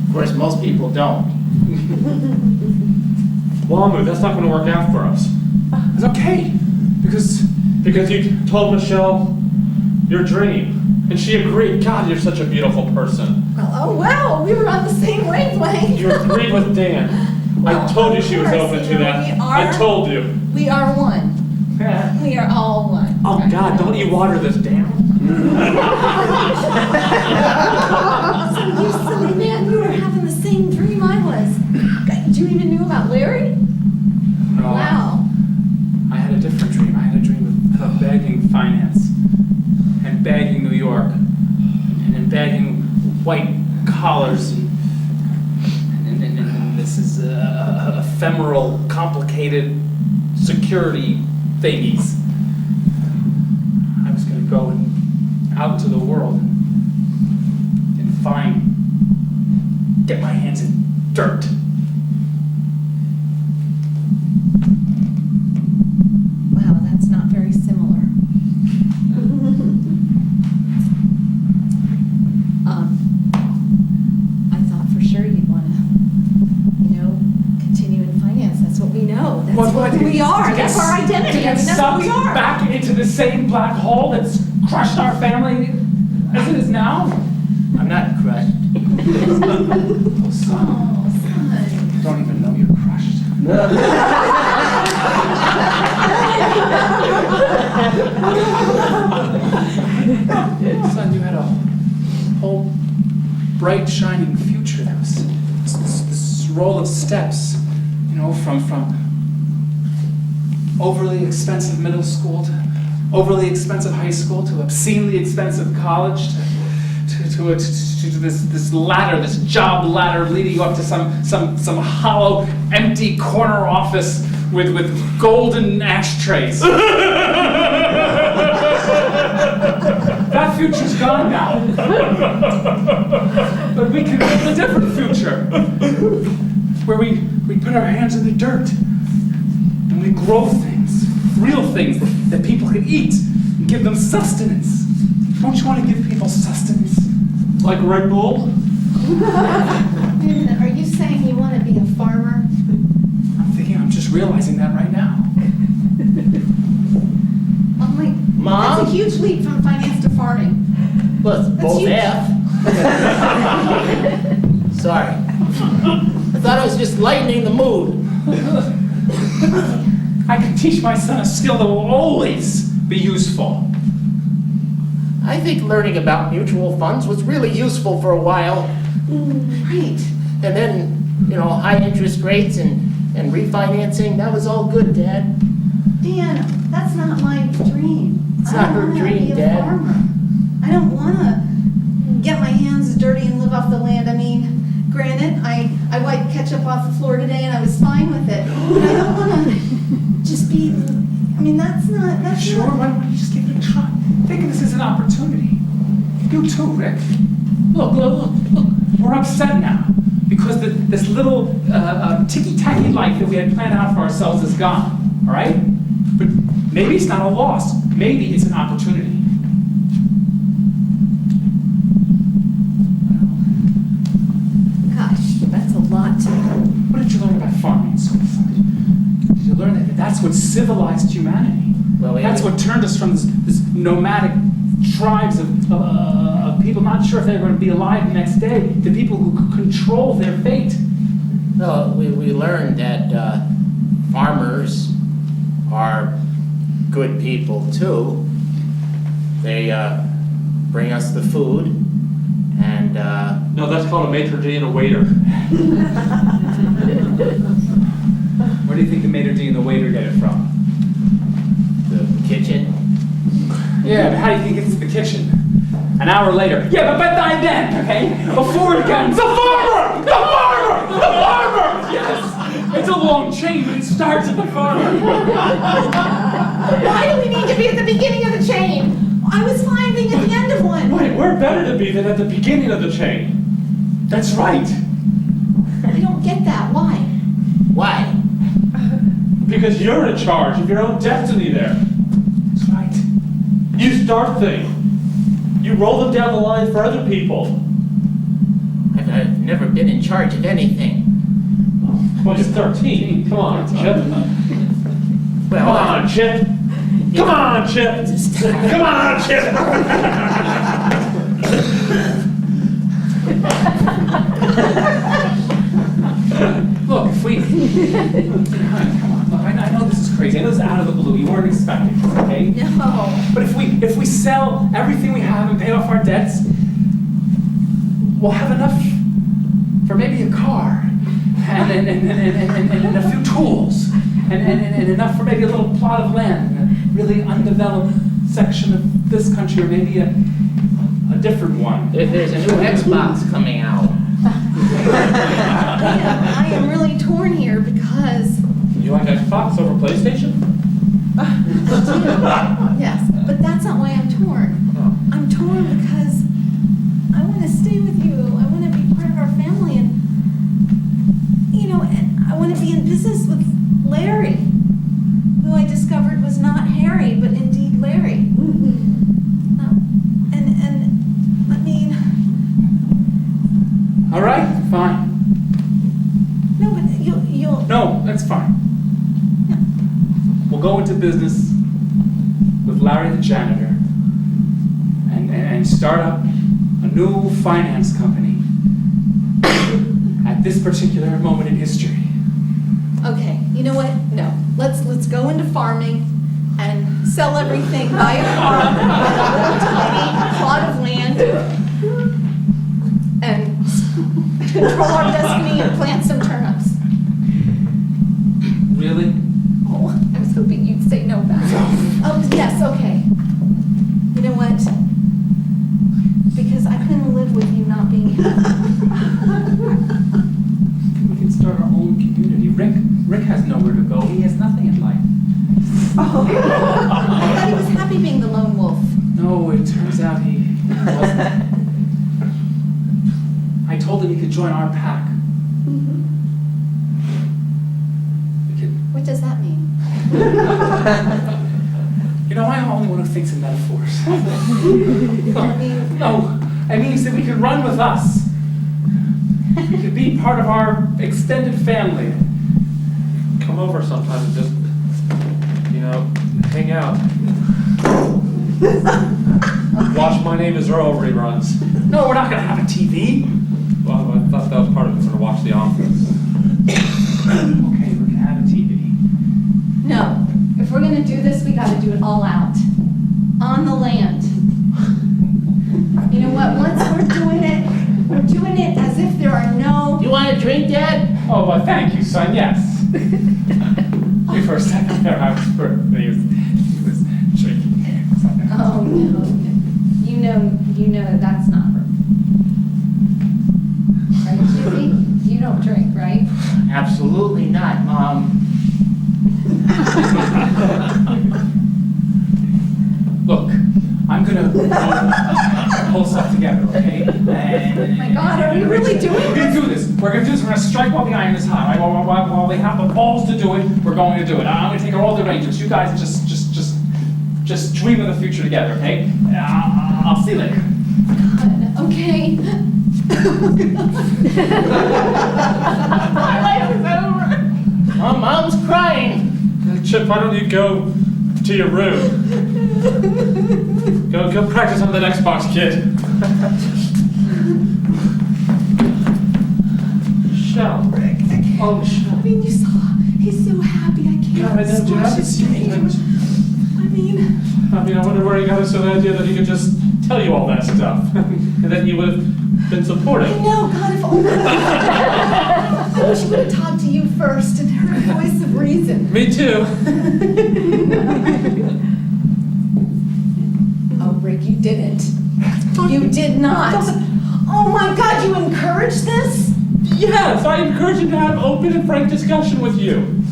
Of course, most people don't. Wamu, that's not gonna work out for us. It's okay, because You told Michelle your dream, and she agreed. God, you're such a beautiful person. Oh, wow, we were on the same wavelength. You agreed with Dan. I told you she was open to that. I told you. We are one. We are all one. Oh God, don't you water this down? You silly man, you were having the same dream I was. You even knew about Larry? no, Wow. I had a different dream. I had a dream of bagging finance and bagging New York and bagging white collars and this is ephemeral, complicated security thingies. I was going to go out to the world and get my hands in dirt. Wow, that's not very similar. I thought for sure you'd want to, continue in finance. That's what we know. That's who we are. That's our identity. I mean, that's what we are. Back into the same black hole that's crushed our family as it is now? I'm not crushed. Oh, son. Oh, son. I don't even know you're crushed. Son, you had a whole bright, shining future. There was this roll of steps, from overly expensive middle school to overly expensive high school to obscenely expensive college to this ladder, this job ladder leading you up to some hollow, empty corner office with golden ashtrays. That future's gone now. But we can build a different future where we put our hands in the dirt and we grow things, real things that people can eat and give them sustenance. Don't you want to give people sustenance? Like Red Bull? Wait a minute, are you saying you want to be a farmer? I'm just realizing that right now. Oh my, Mom? that's a huge leap from finance to farming. Well, it's both huge. F. Sorry. I thought I was just lightening the mood. I can teach my son a skill that will always be useful. I think learning about mutual funds was really useful for a while. Right. And then, high interest rates and refinancing, that was all good, Dad. Dan, that's not my dream. It's not her dream, Dad. I don't want to get my hands dirty and live off the land. I mean, granted, I wiped ketchup off the floor today and I was fine with it. But I don't want to just be, that's Sure, not. why don't you just give it a try? Think of this as an opportunity. You too, Rick. Look, we're upset now because this little ticky-tacky life that we had planned out for ourselves is gone, all right? But maybe it's not a loss. Maybe it's an opportunity. Gosh, that's a lot to. What did you learn about farming in school? Did you learn that that's what civilized humanity? Well, That's what turned us from this nomadic tribes of people not sure if they were going to be alive the next day to people who could control their fate. Well, we learned that farmers are good people too. They bring us the food and No, that's called a maitre d' and a waiter. Where do you think the maitre d' and the waiter get it from? the kitchen. Yeah, but how do you think it gets to the kitchen? An hour later. Yeah, but by then, okay? Before it gets the farmer! The farmer! The farmer! Yes! It's a long chain, but it starts at the farmer. Why do we need to be at the beginning of the chain? I was fine being at the end of one. Wait, we're better to be than at the beginning of the chain. That's right. I don't get that. Why? Why? Because you're in charge of your own destiny there. That's right. You start things. You roll them down the line for other people. I've never been in charge of anything. Well, you're 13. Come on, Chip. Well, Come on, Chip. Come on, Chip. Come on, Chip. Look, if we, honey, come on, look, I know this is crazy, I know this is out of the blue, you weren't expecting this, okay? No. But if we sell everything we have and pay off our debts, we'll have enough for maybe a car, and a few tools, and enough for maybe a little plot of land in a really undeveloped section of this country, or maybe a different one. there's a new Xbox coming out. I am really torn here because, You like Xbox over PlayStation? yes, but that's not why I'm torn. I'm torn because I want to stay with you. I want to be part of our family, and and I want to be in business with Larry, who I discovered was not Harry, but indeed Larry. And I mean, All right, fine. no, but you'll. No, that's fine. Yeah. We'll go into business with Larry the janitor and start up a new finance company at this particular moment in history. Okay, you know what? No, let's go into farming and sell everything, buy a farm, buy a little tiny plot of land, and control our destiny and plant some turnips. Really? Oh, I was hoping you'd say no back. Oh, yes, okay. You know what? Because I couldn't live with you not being here. We can start our own community. Rick has nowhere to go. He has nothing in life. Oh, I thought he was happy being the lone wolf. No, it turns out he wasn't. I told him he could join our pack. We could. What does that mean? I'm the only one who thinks in metaphors. I mean, No, it means that we could run with us. We could be part of our extended family. Come over sometime and just, hang out. Watch My Name is Earl reruns. No, we're not gonna have a TV. Well, I thought that was part of it, we're gonna watch The Office. Okay, we're gonna have a TV. no. If we're gonna do this, we gotta do it all out. On the land. You know what? Once we're doing it as if there are no. You want a drink, Dad? Oh, well, thank you, son. Yes. Me for a second there, I was he was drinking. Oh no. You know that's not her. Right, Jimmy? You don't drink, right? Absolutely not, Mom. Look, I'm gonna pull stuff together, okay? Oh my God, are we really doing We're gonna do this. We're gonna strike while the iron is hot. Right? While they have the balls to do it, we're going to do it. I'm gonna take all the arrangements. You guys just dream of the future together, okay? I'll see you later. God, okay. My life is over. Mom's crying. Chip, why don't you go to your room? Go practice on that Xbox, kid. Shell. Oh, Shell. I mean, you saw, he's so happy, I can't God, I know, do you have to see squash him? his face. I wonder where he got us the idea that he could just tell you all that stuff. And then you would have been supportive. I know, God, if only I wish I would have talked to you first and heard a voice of reason. Me too. Oh, Rick, you didn't. You did not. Oh my God, you encouraged this? Yes, I encourage him to have open and frank discussion with you.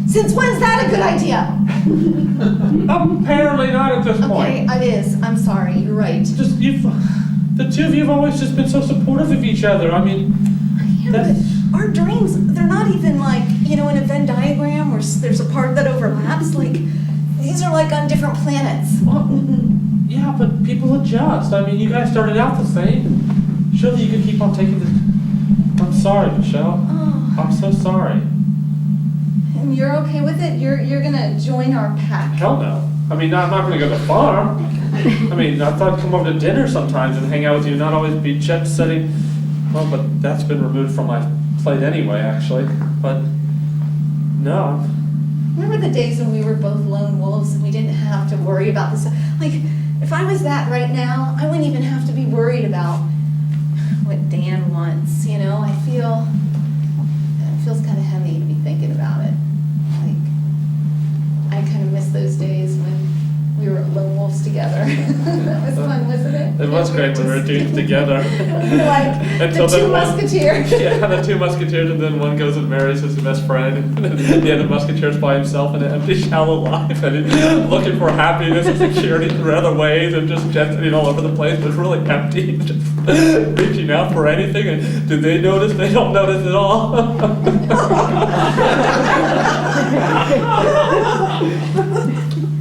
Since when's that a good idea? Apparently not at this Okay, point. it is. I'm sorry, you're right. The two of you have always just been so supportive of each other. I mean, Yeah, but our dreams, they're not even like, in a Venn diagram where there's a part that overlaps. Like, these are like on different planets. well, yeah, but people adjust. I mean, you guys started out the same. Surely you could keep on taking the I'm sorry, Michelle. Oh, I'm so sorry. and you're okay with it? You're gonna join our pack? Hell no. I mean, I'm not gonna go to the farm. I mean, I thought I'd come over to dinner sometimes and hang out with you, not always be jet setting. Well, but that's been removed from my plate anyway, actually. But no. Remember the days when we were both lone wolves and we didn't have to worry about this? Like, if I was that right now, I wouldn't even have to be worried about what Dan wants, you know? It feels kind of heavy to be thinking about it. Like, I kind of miss those days when we were lone wolves together. That was fun, wasn't it? It was great when we were doing it together. Like, Until the two then one- musketeers. Yeah, the two musketeers, and then one goes and marries his best friend, and the other musketeer's by himself in an empty, shallow life, and looking for happiness and security through other ways, and just jet setting all over the place, but it's really empty, just reaching out for anything. And do they notice? They don't notice at all.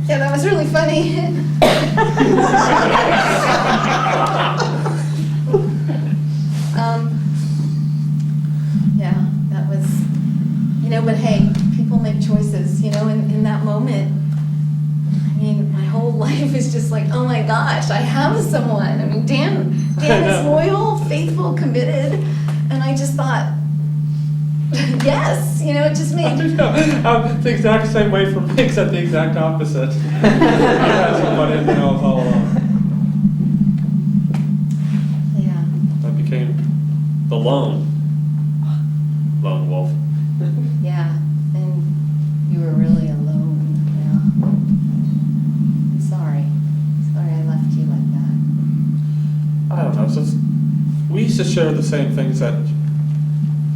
Yeah, that was really funny. Yeah, that was, but hey, people make choices, in that moment. I mean, my whole life is just like, oh my gosh, I have someone. I mean, Dan is loyal, faithful, committed, and I just thought, yes, it just made. I'm the exact same way for me, except the exact opposite. I had somebody I was all alone. Yeah. I became the lone wolf. Yeah, and you were really alone. Yeah. I'm sorry. Sorry I left you like that. I don't know. It's just, we used to share the same things that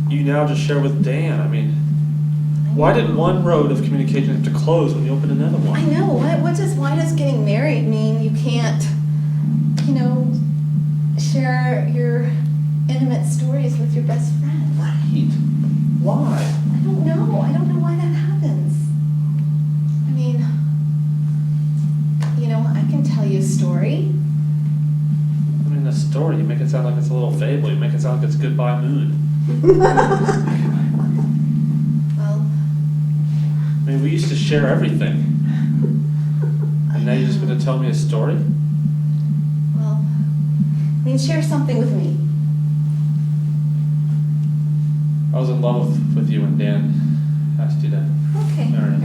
you now just share with Dan. I mean, why did one road of communication have to close when you opened another one? I know. Why does getting married mean you can't, share your intimate stories with your best friend? Right. Why? I don't know. I don't know why that happens. I mean, I can tell you a story. I mean, the story, you make it sound like it's a little fable. You make it sound like it's Goodbye Moon. Well, I mean, we used to share everything. And now you're just going to tell me a story? share something with me. I was in love with you when Dan asked you to Okay. marry him.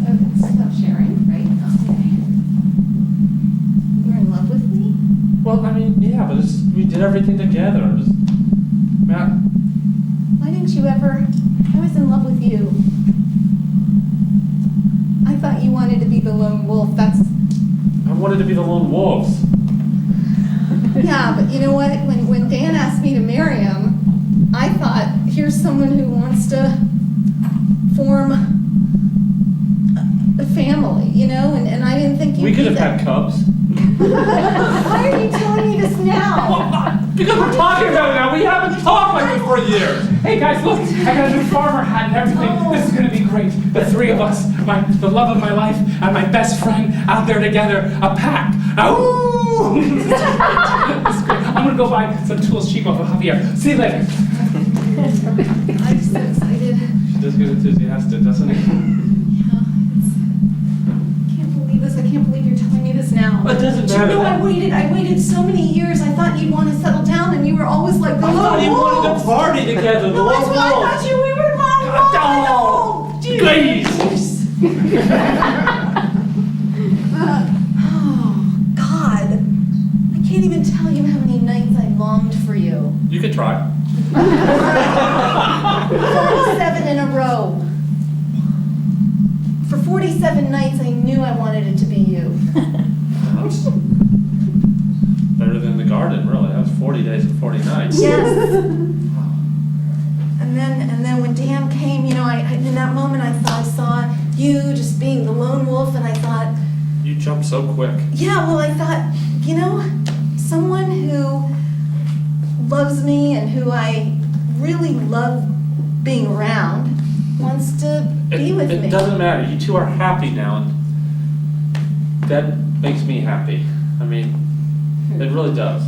So stop sharing, right? Okay. You're in love with me? Well, I mean, yeah, but we did everything together. Matt. Why didn't you ever? I was in love with you. I thought you wanted to be the lone wolf. I wanted to be the lone wolves. Yeah, but you know what? When Dan asked me to marry him, I thought, here's someone who wants to form a family, and I didn't think you'd We could have be that. had cubs. Why are you telling me this now? Because we're talking about it now. We haven't talked like this for years. Hey guys, look! I got a new farmer hat and everything. Oh. This is gonna be great. The three of us, the love of my life, and my best friend out there together, a pack. Ooh! This is great. I'm gonna go buy some tools cheap off of Javier. See you later. I'm so excited. She does get enthusiastic, doesn't he? Yeah, I can't believe this. I can't believe you're telling me this now. It doesn't Do you matter. know I waited so many years. I thought you'd want to settle down, and you were always like the I thought lone you wanted wolf. to party together, the No, that's lone what I wolves. thought we were lone wolves. Oh, Dude. please. Oh, God. I can't even tell you how many nights I longed for you. You could try. 47 in a row. For 47 nights, I knew I wanted it to be you. That was better than the garden, really. That was 40 days and 40 nights. Yes. And then when Dan came, in that moment I saw you just being the lone wolf, and I thought, You jumped so quick. yeah, well, I thought, someone who loves me and who I really love being around wants to be with me. It doesn't matter. You two are happy now, and that makes me happy. I mean, It really does.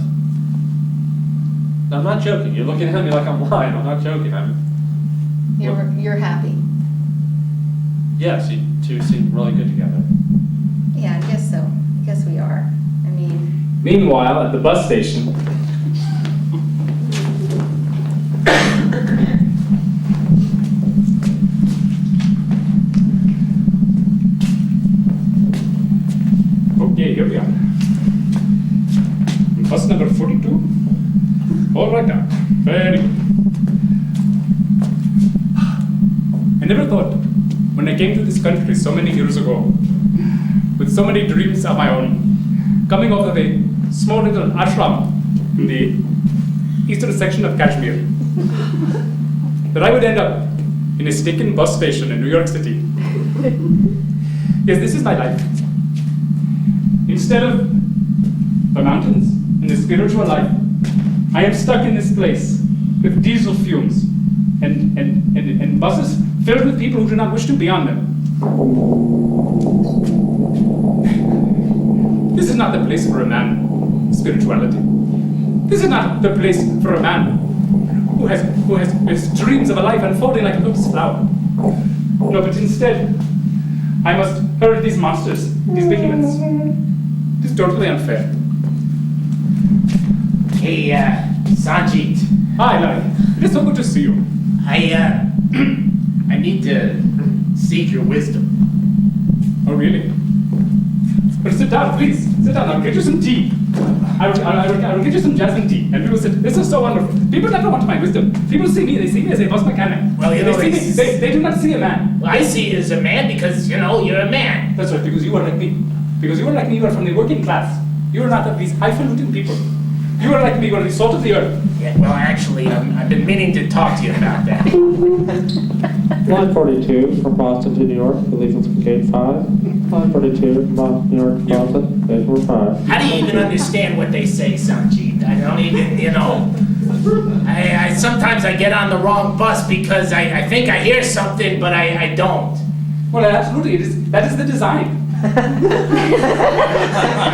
I'm not joking. You're looking at me like I'm lying. I'm not joking. You're happy? Yes, you two seem really good together. Yeah, I guess so. I guess we are. I mean, Meanwhile, at the bus station, okay, here we are. Bus number 42. All right now. Very good. I never thought, when I came to this country so many years ago, with so many dreams of my own, coming off of a small little ashram in the eastern section of Kashmir, that I would end up in a stinking bus station in New York City. Yes, this is my life. Instead of the mountains and the spiritual life, I am stuck in this place with diesel fumes and buses filled with people who do not wish to be on them. This is not the place for a man, spirituality. This is not the place for a man who has dreams of a life unfolding like a lotus flower. No, but instead, I must herd these monsters, these behemoths. It is totally unfair. Hey, Sanjeet, Hi, Larry. It is so good to see you. I need to seek your wisdom. Oh, really? But sit down, please. Sit down. I'll get you some tea. I will get you some jasmine tea. And people sit. This is so wonderful. People never want my wisdom. People see me. They see me as a bus mechanic. Well, you know, they see me. They do not see a man. Well, I see you as a man because, you know, you're a man. That's right, because you are like me. Because you are like me, you are from the working class. You are not of these highfalutin people. You are like me, you are the salt of the earth. Yeah, well, actually, I've been meaning to talk to you about that. Line 42 from Boston to New York, allegiance from gate 5. Line 42 from Boston, New York to Boston, gate number 5. How do you even understand what they say, Sanjeet? I don't even, you know. I sometimes I get on the wrong bus because I think I hear something, but I don't. Well, absolutely, that is the design. I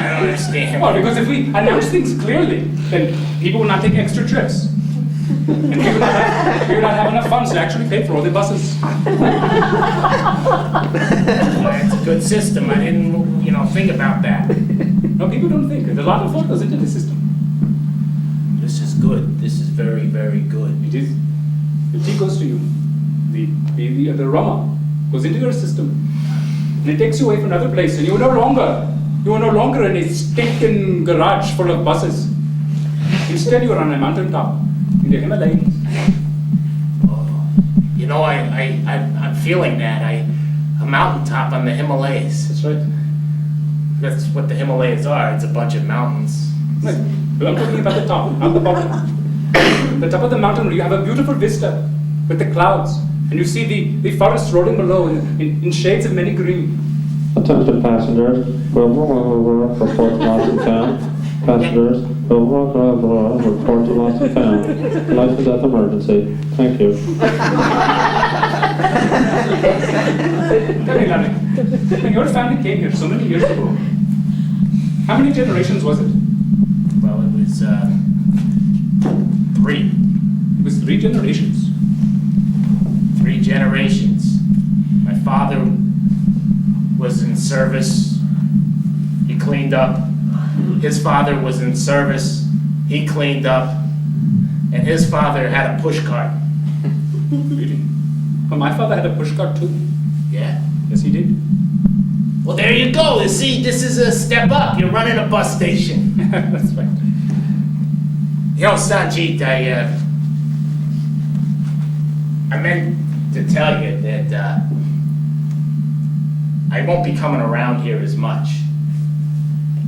don't understand. Well, because if we announce things clearly, then people will not take extra trips. And we would not have enough funds to actually pay for all the buses. Well, that's a good system. I didn't, you know, think about that. No, people don't think. There's a lot of thought goes into the system. This is good. This is very, very good. It is. The tea goes to you. The aroma goes into your system. And it takes you away from another place, and you are no longer in a stinking garage full of buses. Instead, you are on a mountaintop in the Himalayas. Oh, you know, I'm feeling that. A mountaintop on the Himalayas. That's right. That's what the Himalayas are. It's a bunch of mountains. Right. But I'm talking about the top, not the bottom. The top of the mountain where you have a beautiful vista with the clouds, and you see the forest rolling below in shades of many green. Attention passengers, report to lost and found. Passengers, report to lost and found. Life and death emergency. Thank you. Tell me, Larry, when your family came here so many years ago, how many generations was it? Well, it was 3. It was 3 generations. 3 generations. My father was in service. He cleaned up. His father was in service. He cleaned up. And his father had a push cart. Really? Well, my father had a pushcart too. Yeah. Yes, he did. Well, there you go. You see, this is a step up. You're running a bus station. That's right. You know, Sanjeet, I meant to tell you that I won't be coming around here as much.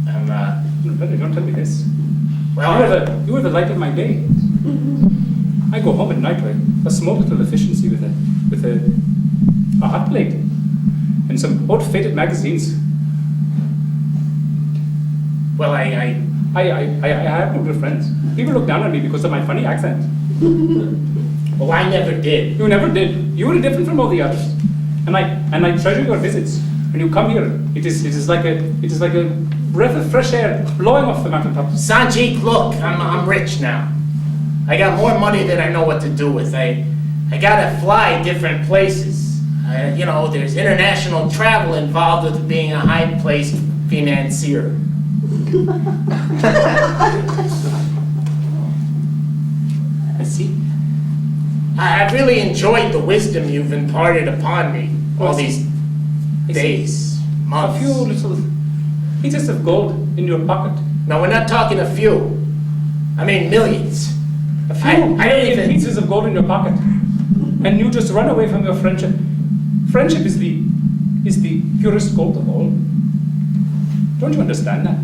Brother, don't tell me this. Well, You are the light of my day. I go home at night with a small little efficiency with a hot plate and some old faded magazines. well, I have no good friends. People look down on me because of my funny accent. never did. You never did. You were different from all the others, and I treasure your visits. When you come here, it is like a breath of fresh air blowing off the mountaintops. Sanjit, look, I'm rich now. I got more money than I know what to do with. I gotta fly different places. You know, there's international travel involved with being a high-placed financier. See, I've really enjoyed the wisdom you've imparted upon me all these days, A months. few little pieces of gold in your pocket. No, we're not talking a few. I mean millions. A few I don't million even- pieces of gold in your pocket. And you just run away from your friendship. Friendship is the purest gold of all. Don't you understand that?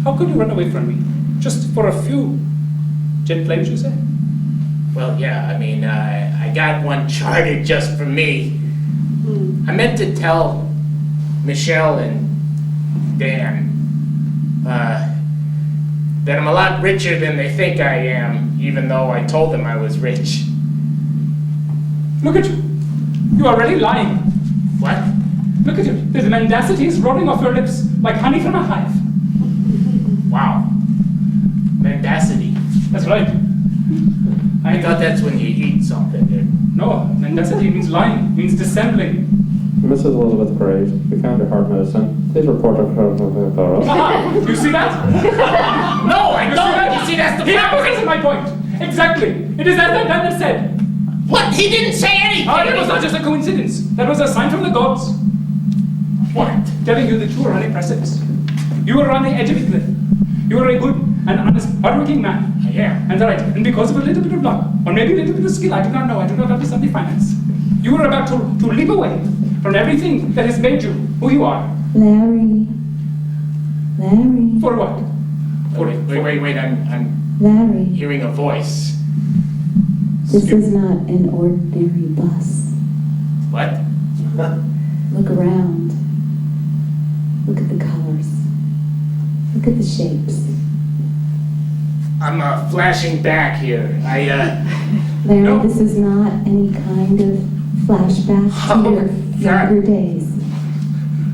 How could you run away from me? Just for a few jet planes, you say? Well, yeah, I mean, I got one chartered just for me. I meant to tell Michelle and Dan that I'm a lot richer than they think I am, even though I told them I was rich. Look at you. You are already lying. What? Look at you. The mendacity is rolling off your lips like honey from a hive. Wow. Mendacity. That's right. I thought that's when you eat something. No, mendacity means lying, means dissembling. Mrs. Elizabeth Graves, we found your heart medicine. Please report to Aha! You see that? No, I You don't! You see, that's the He problem! represents my point. Exactly. It is as that said. What? He didn't say anything! That was not just a coincidence. That was a sign from the gods. What? Telling you that you were on a precipice. You were on the edge of a cliff. You were a good and honest, hardworking man. Yeah. And right. And because of a little bit of luck, or maybe a little bit of skill, I do not know, I do not understand the finance. You were about to leap away from everything that has made you who you are. Larry. Larry. For what? Wait, I'm Larry. hearing a voice. This is not an ordinary bus. What? Look around. Look at the colors. Look at the shapes. I'm flashing back here. Larry, No. this is not any kind of flashback to Oh, your God. younger days.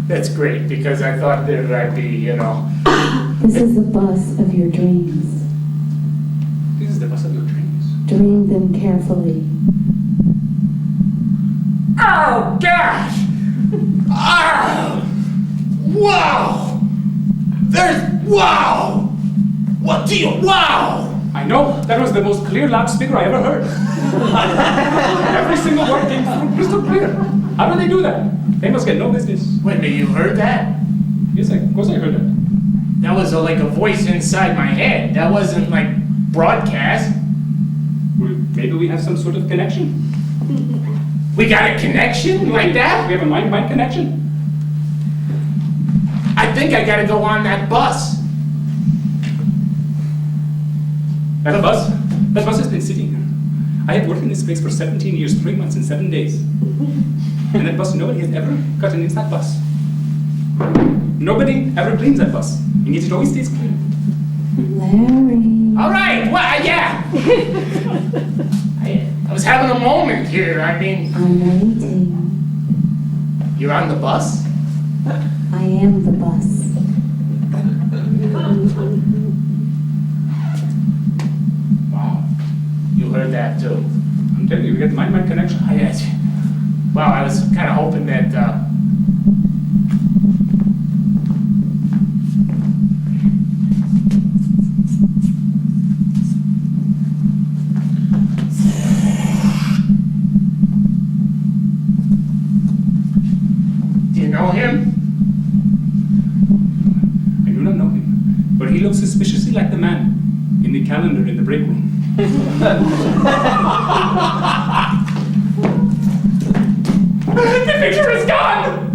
That's great, because I thought there might be, you know... This is the bus of your dreams. This is the bus of your dreams. Dream them carefully. Oh, gosh! Oh! Wow! Wow! What do you... Wow! I know, that was the most clear loudspeaker I ever heard. Every single word came through crystal clear. How do they do that? They must get no business. Wait a minute, you heard that? Yes, of course I heard that. That was like a voice inside my head. That wasn't like broadcast. Well, maybe we have some sort of connection. We got a connection like that? We have a mind-mind connection. I think I gotta go on that bus. That bus has been sitting here. I have worked in this place for 17 years, 3 months, and 7 days. And that bus, nobody has ever gotten into that bus. Nobody ever cleans that bus, and yet it always stays clean. Larry. All right, well, yeah. I was having a moment here. I mean, I'm waiting. you're on the bus? I am the bus. Wow. You heard that too. I'm telling you, we get the mind-mind connection. Well, I was kind of hoping that, do you know him? I do not know him, but he looks suspiciously like the man in the calendar in the break room. The picture is gone!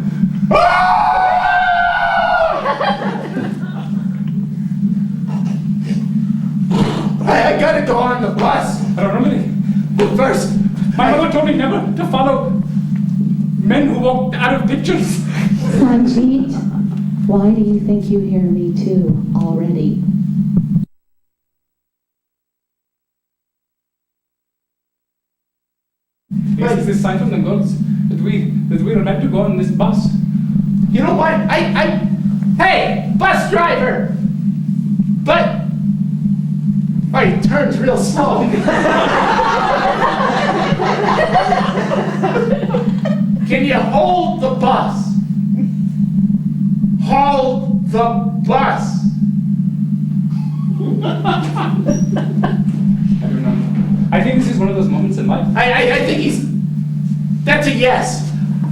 I gotta go on the bus. I don't remember. But first, My mother told me never to follow men who walk out of pictures. Sanjit, why do you think you hear me too already? This is a sign from the gods that we are meant to go on this bus. You know what? Hey, bus driver! But, oh, he turns real slow. Can you hold the bus? Hold the bus. I don't know. I think this is one of those moments in life. I think that's a yes.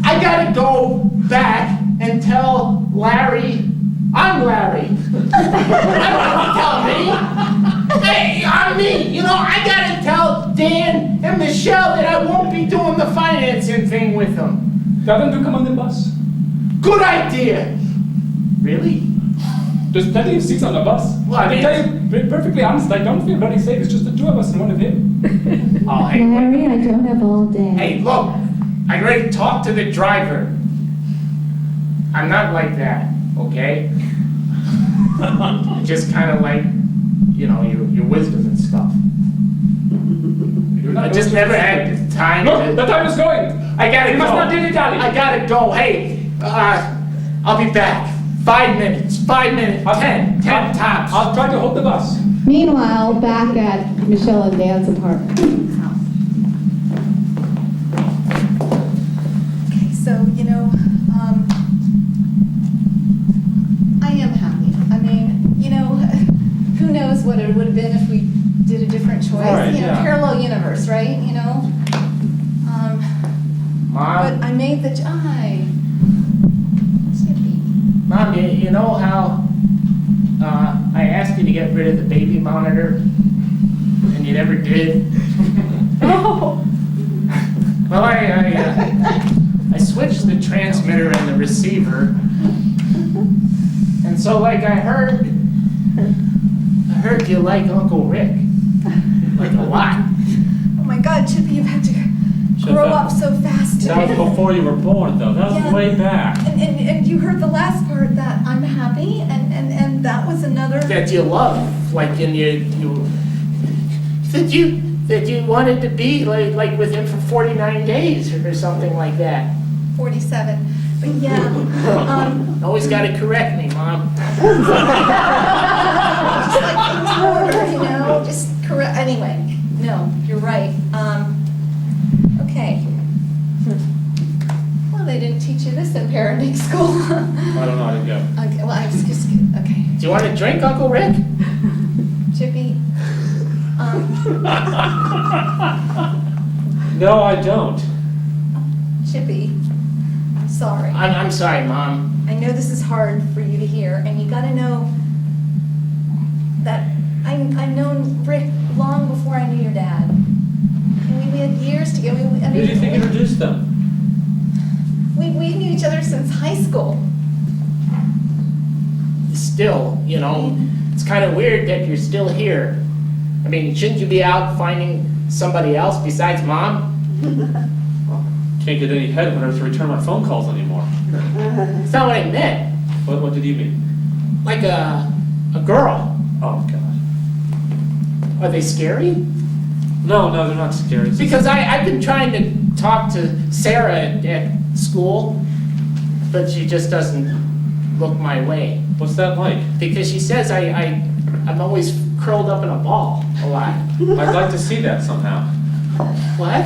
I gotta go back and tell Larry, I'm Larry. I don't have to tell me. Hey, I'm me. You know, I gotta tell Dan and Michelle that I won't be doing the financing thing with them. Tell them to come on the bus. Good idea. Really? There's plenty of seats on the bus. Well, I mean, can tell you, to be perfectly honest, I don't feel very safe. It's just the two of us and one of him. Oh, hey, Larry, I don't have all day. hey, look. I already talked to the driver. I'm not like that, okay? Just kind of like, you know, your wisdom and stuff. I just never had time Look, to... the time is going. I gotta You go. must not dilly-dally. I gotta go. Hey, I'll be back. 5 minutes. 5 minutes. 10 tops. I'll try to hold the bus. Meanwhile, back at Michelle and Dan's apartment. Okay, so, you know, I am happy. I mean, you know, who knows what it would have been if we did a different choice. Right, You know, yeah. parallel universe, right? You know? But Mom, I made the, Skippy. Mom, you know how I asked you to get rid of the baby monitor and you never did? Oh. Well, I switched the transmitter and the receiver, and so like I heard you like Uncle Rick, like a lot. Oh my God, Chippy, you've had to grow up so fast. That was before you were born, though. That was Yeah. way back. And you heard the last part that I'm happy, and that was another. That you love, like in that you wanted to be like with him for 49 days or something like that. 47. But yeah, Always got to correct me, Mom. just like things were, you know, just correct. Anyway, no, you're right. Okay. Well, they didn't teach you this in parenting school. I don't know how to go. Okay, well, I just okay. Do you want a drink, Uncle Rick? Chippy. No, I don't. Chippy. I'm sorry. I'm sorry, Mom. I know this is hard for you to hear, and you gotta know that I've known Rick long before I knew your dad. And we had years together. Who do you think introduced them? We knew each other since high school. Still, you know, it's kind of weird that you're still here. I mean, shouldn't you be out finding somebody else besides Mom? Can't get any head when I have to return my phone calls anymore. That's not what I meant. What did you mean? Like a girl. Oh, God. Are they scary? No, they're not scary. It's just- Because I've been trying to talk to Sarah at school, but she just doesn't look my way. What's that like? Because she says I'm always curled up in a ball a lot. I'd like to see that somehow. What?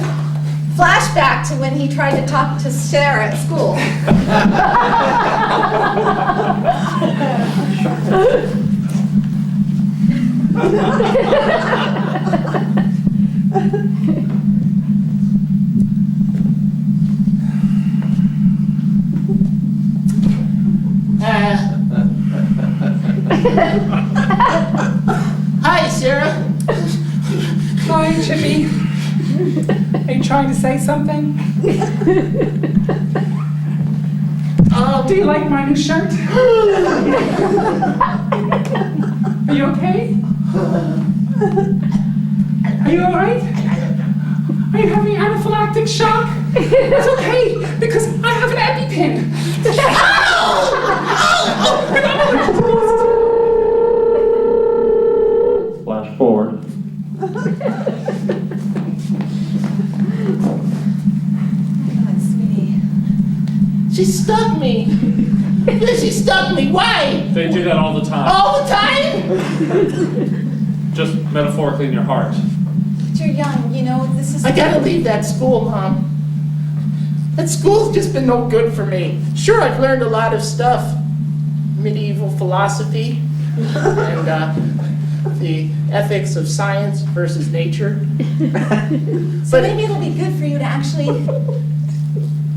Flashback to when he tried to talk to Sarah at school. Hi, Sarah. Hi, Chippy. Are you trying to say something? Do you like my new shirt? Are you okay? Are you alright? Are you having anaphylactic shock? It's okay, because I have an EpiPen. Flash forward. God, sweetie. She stuck me. Because you stuck me. Why? They do that all the time. All the time? Just metaphorically in your heart. But you're young, you know, this is. I gotta leave that school, Mom. That school's just been no good for me. Sure, I've learned a lot of stuff. Medieval philosophy and the ethics of science versus nature. So maybe it'll be good for you to actually,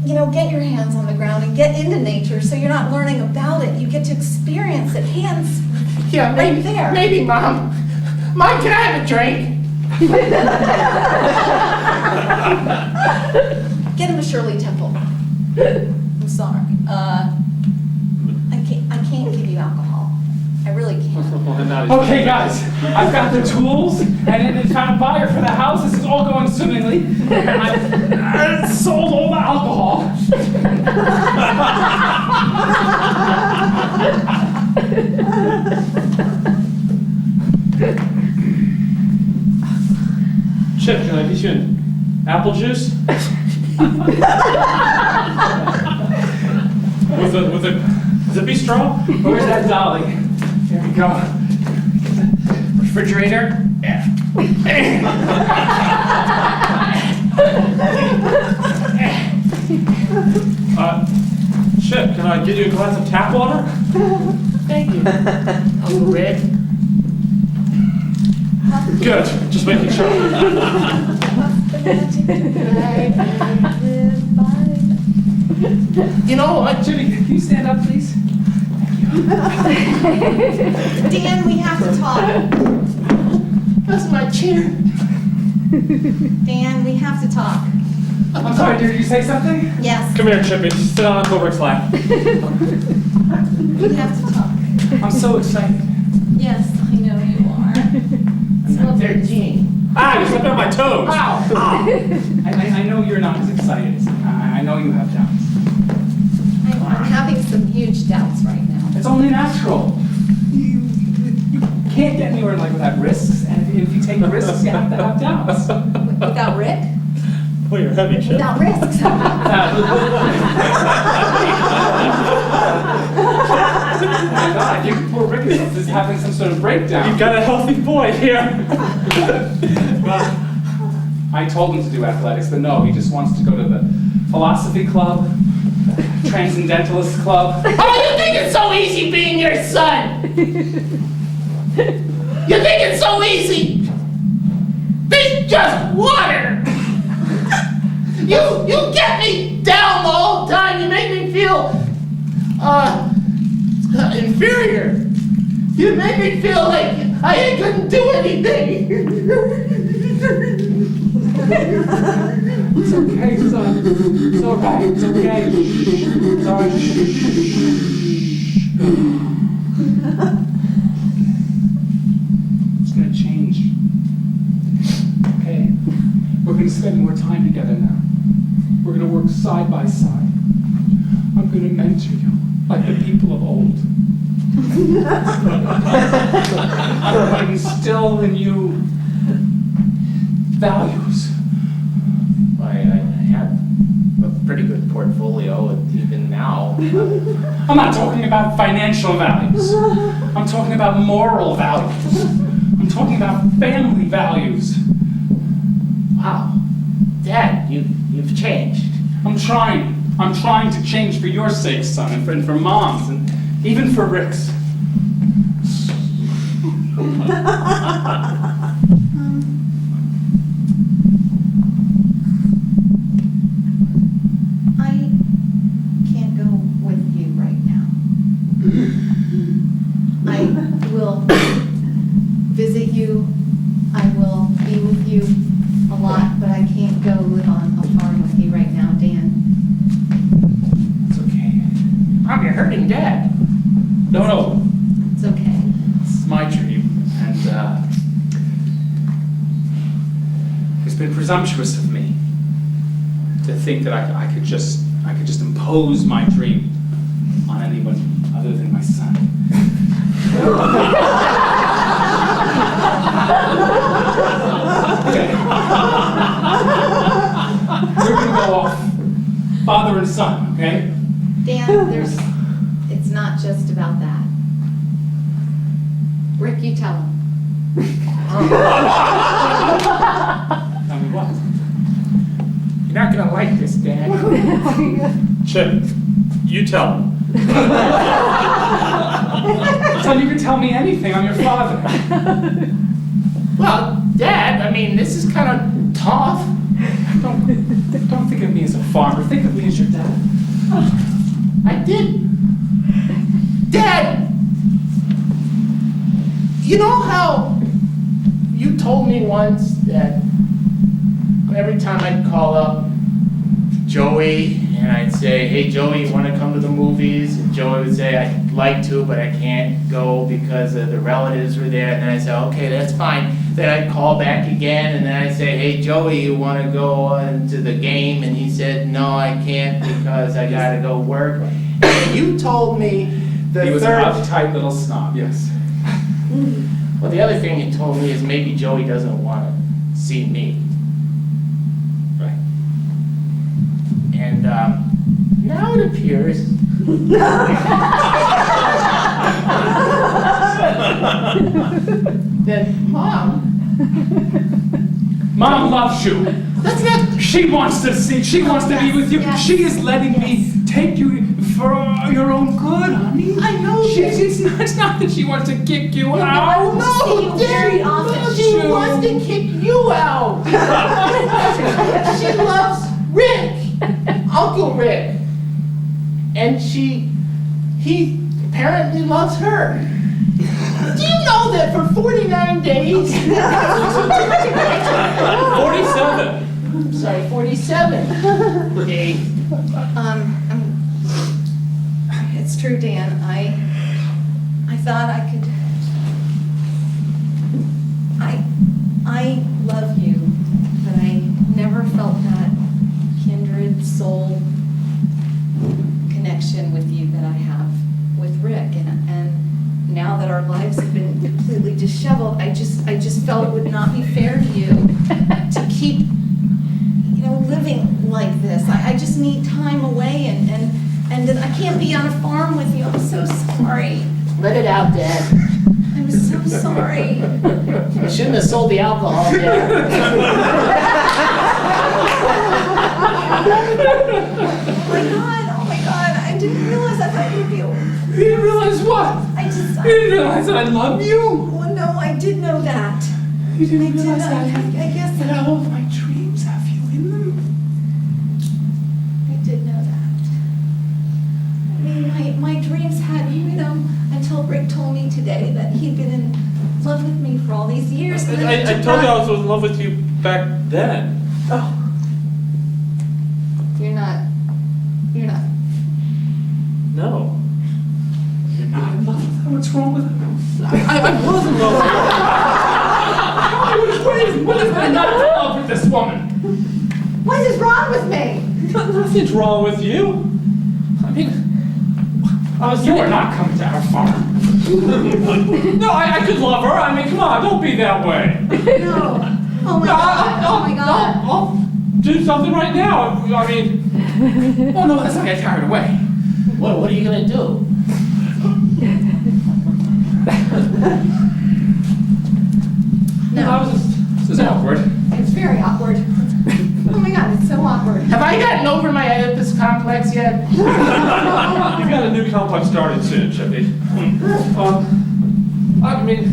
you know, get your hands on the ground and get into nature so you're not learning about it. You get to experience it hands Yeah, maybe, right there. maybe, Mom. Mom, can I have a drink? Get him a Shirley Temple. I'm sorry. I can't give you alcohol. I really can't. Okay, guys, I've got the tools and found a buyer for the house. This is all going swimmingly. I've sold all the alcohol. Chip, can I get you an apple juice? with a zippy straw? Where's that dolly? Here we go. Refrigerator? Yeah. Chip, can I get you a glass of tap water? Thank you, Uncle Rick. Good, just making sure. You know what, Jimmy, can you stand up, please? Dan, we have to talk. That's my chair. Dan, we have to talk. I'm sorry, did you say something? Yes, Come here, Chippy. Sit down on Uncle Rick's lap. we have to talk. I'm so excited. Yes, I know you are. I'm 13. Ah, you stepped on my toes. Ow! I know you're not as excited. I know you have doubts. I'm having some huge doubts right now. It's only natural. You can't get anywhere in life without risks, and if you take risks, you have to have doubts. Without Rick? Oh, you're heavy, Chip. Without risks. Oh my God, I think poor Rick is having some sort of breakdown. You've got a healthy boy here. I told him to do athletics, but no, he just wants to go to the philosophy club, transcendentalist club. Oh, you think it's so easy being your son? You think it's so easy? This is just water. You get me down the whole time. You make me feel inferior. You make me feel like I couldn't do anything. It's okay, son. It's all right. It's okay. It's all right. It's gonna change. Okay? We're gonna spend more time together now. We're gonna work side by side. I'm gonna mentor you like the people of old. I'm gonna instill in you values. I have a pretty good portfolio even now. I'm not talking about financial values. I'm talking about moral values. I'm talking about family values. Wow. Dad, you've changed. I'm trying to change for your sake, son, and for Mom's, and even for Rick's. I can't go with you right now. I will visit you. I will be with you a lot, but I can't go live on a farm with you right now, Dan. It's okay. Mom, you're hurting Dad. No. It's okay. It's my dream, and it's been presumptuous of me to think that I could just impose my dream on anyone other than my son. Okay. We're gonna go off, father and son, okay? Dan, it's not just about that. Rick, you tell him. Tell me what? You're not gonna like this, Dad. Chip, you tell him. So you can tell me anything, I'm your father. Well, Dad, I mean, this is kind of tough. Don't think of me as a farmer, think of me as your dad. I did. Dad! You know how you told me once that every time I'd call up Joey and I'd say, hey Joey, you want to come to the movies? And Joey would say, I'd like to, but I can't go because the relatives were there. And then I'd say, okay, that's fine. Then I'd call back again and then I'd say, hey Joey, you want to go to the game? And he said, no, I can't because I got to go work. And you told me the He was third... an uptight little snob, yes. Well, the other thing you told me is maybe Joey doesn't want to see me. Right. And now it appears that Mom loves you. that's not... She wants to see, she wants to be with you. Yes. She is letting me take you for your own good, honey. I know It's not that she wants to kick you I out. want to see you very often. She wants to kick you out. She loves Rick, Uncle Rick. And he apparently loves her. Do you know that for 49 days? 47. Sorry, 47 days. It's true, Dan. I thought I could. I love you, but I never felt that kindred soul connection with you that I have with Rick. And now that our lives have been completely disheveled, I just felt it would not be fair to you to keep, living like this. I just need time away, and I can't be on a farm with you. I'm so sorry. Let it out, Dad. I'm so sorry. You shouldn't have sold the alcohol, Dad. Oh my God, I didn't realize I thought you'd be. You didn't realize what? You didn't realize that I love you? Well, no, I did know that. You didn't I did. realize that I guess that all of my dreams have you in them? I did know that. I mean, my dreams had, until Rick told me today that he'd been in love with me for all these years. And then I it took told you I that- was in love with you back then. Oh. You're not. No. You're not in love with her? What's wrong with her? I was in love with What is that not in love with this woman? What is wrong with me? you. Nothing's wrong with you. I mean, I was You are saying... not coming to our farm. No, I could love her. I mean, come on, don't be that way. No. Oh my No, God. Oh my God. I'll do something right now. I mean, Oh no, let's not get carried away. What are you gonna do? I was just... This is awkward. It's very awkward. Oh my God, it's so awkward. Have I gotten over my Oedipus complex yet? You've got a new complex starting soon, Chippy. I mean,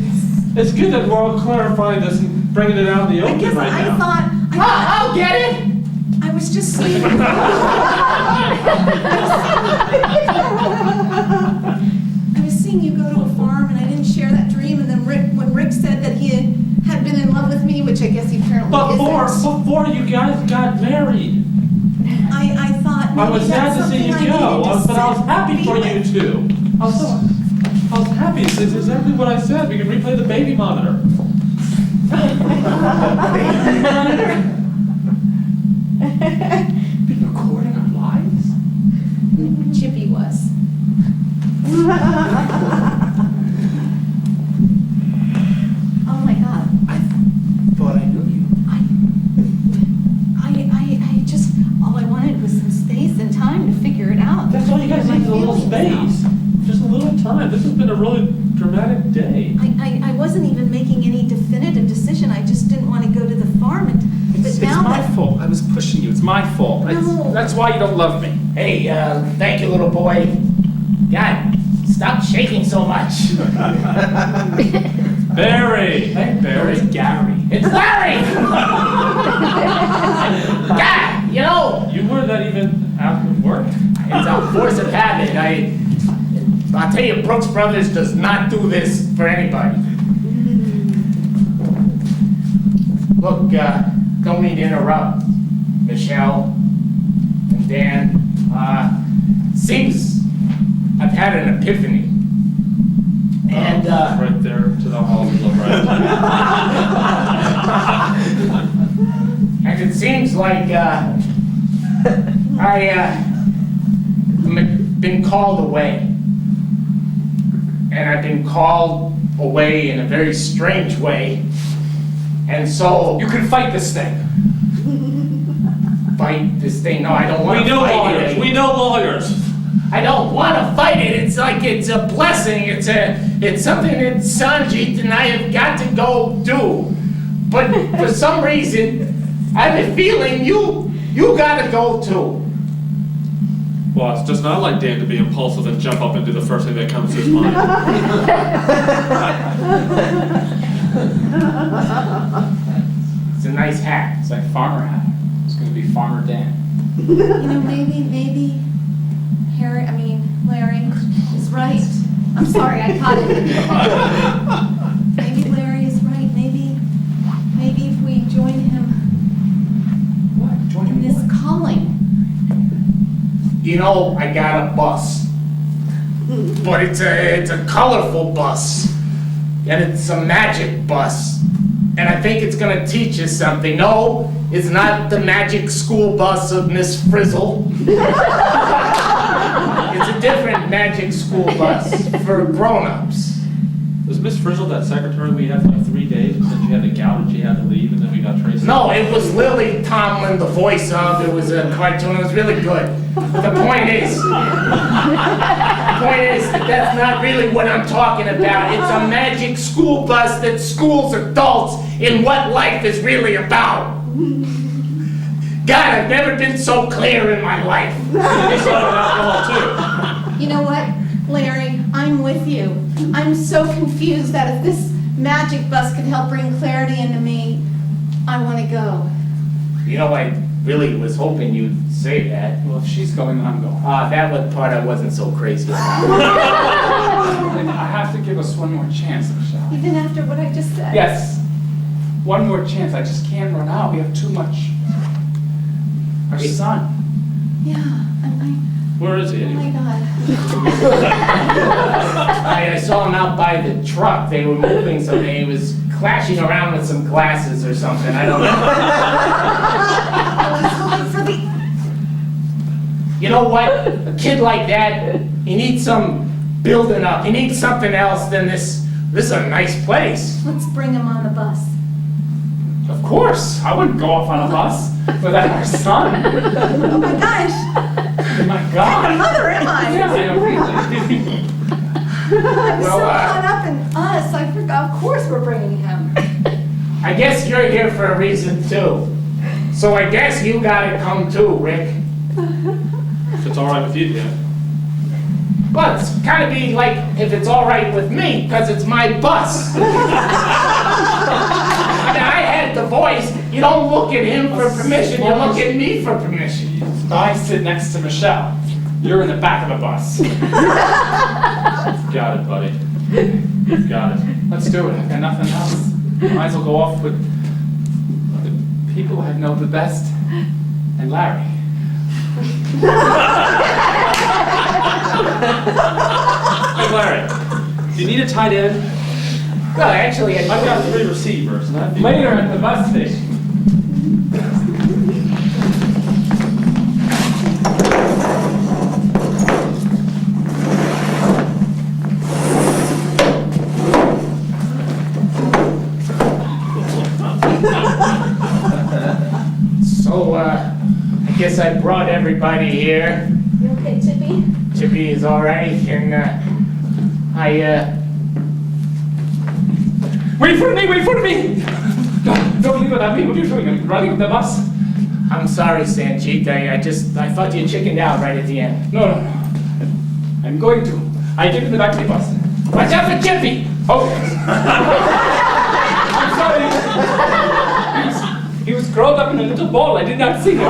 it's good that we're all clarifying this and bringing it out in the I open guess right I now. thought. I'll get it! I was just seeing. I was seeing you go to a farm, and I didn't share that dream. And then when Rick said that he had been in love with me, which I guess he apparently isn't. Before you guys got married, I thought I maybe was sad that's to see you something I go, needed to but I was sit happy and for be you with. too. I was happy. It's exactly what I said. We can replay the baby monitor. Been recording our lives? Chippy was. Oh my God. Thought I knew you. I just, all I wanted was some space and time to figure it out. That's all you guys My need is a little feelings out. space. Just okay. I wasn't even making any definitive decision. I just didn't want to go to the farm. It's my fault. I was pushing you. It's my fault. No. That's why you don't love me. Hey, thank you, little boy. God, stop shaking so much. Barry! Hey, Barry. It's Gary. It's Larry! God, you know, You were that even after work? it's a force of habit. I'll tell you, Brooks Brothers does not do this for anybody. Look, don't mean to interrupt, Michelle and Dan. Seems I've had an epiphany. And, Right there to the hall to the right. and it seems like, I've been called away. And I've been called away in a very strange way. And so, You can fight this thing. fight this thing. No, I don't want We to know fight lawyers. it. We know lawyers. I don't want to fight it. It's like it's a blessing. It's something that Sanjit and I have got to go do. But for some reason, I have a feeling you got to go too. Well, it's just not like Dan to be impulsive and jump up and do the first thing that comes to his mind. It's a nice hat. It's like farmer hat. It's going to be Farmer Dan. You know, maybe Larry is right. I'm sorry, I caught it. Maybe Larry is right. Maybe if we join him What? Join in this calling. You know, I got a bus. But it's a colorful bus. And it's a magic bus. And I think it's gonna teach us something. No, it's not the magic school bus of Miss Frizzle. It's a different magic school bus for grown-ups. Was Miss Frizzle that secretary we had for like 3 days, and then she had a gout and she had to leave, and then we got Tracy? No, it was Lily Tomlin, the voice of. It was a cartoon. It was really good. The point is that that's not really what I'm talking about. It's a magic school bus that schools adults in what life is really about. God, I've never been so clear in my life. They started alcohol too. You know what, Larry? I'm with you. I'm so confused that if this magic bus could help bring clarity into me, I want to go. You know, I really was hoping you'd say that. Well, if she's going, then I'm going. That was part I wasn't so crazy about. And I have to give us one more chance, Michelle. Even after what I just said. Yes. One more chance. I just can't run out. We have too much. Our son. Yeah, Where is he oh my anyway? God. I saw him out by the truck. They were moving something. He was clashing around with some glasses or something. I don't know. I was hoping for the... You know what? A kid like that, he needs some building up. He needs something else than this. This is a nice place. Let's bring him on the bus. Of course. I wouldn't go off on a bus without our son. Oh my gosh. Oh my What God. mother am I? Yeah, I know, really. I'm Well, so caught up in us. I forgot. Of course we're bringing him. I guess you're here for a reason too. So I guess you gotta come too, Rick. If it's all right with you, yeah. Well, it's kind of be like if it's all right with me, because it's my bus. I mean, I had the voice. You don't look at him for permission, you look at me for permission. I sit next to Michelle. You're in the back of the bus. Got it, buddy. Got it. Let's do it. I've got nothing else. Might as well go off with the people I know the best and Larry. Hey, Larry, do you need a tight end? Well, actually, I've got 3 receivers, and I'd be... Later at the bus station. So, I guess I brought everybody here. You okay, Chippy? Chippy is all right, and Wait for me, wait for me! Don't leave without me. What are you doing? Are you running the bus? I'm sorry, Sanjeet. I thought you chickened out right at the end. No. I'm going to. I get in the back of the bus. Watch out for Chippy! Oh. I'm sorry. He was curled up in a little ball. I did not see him.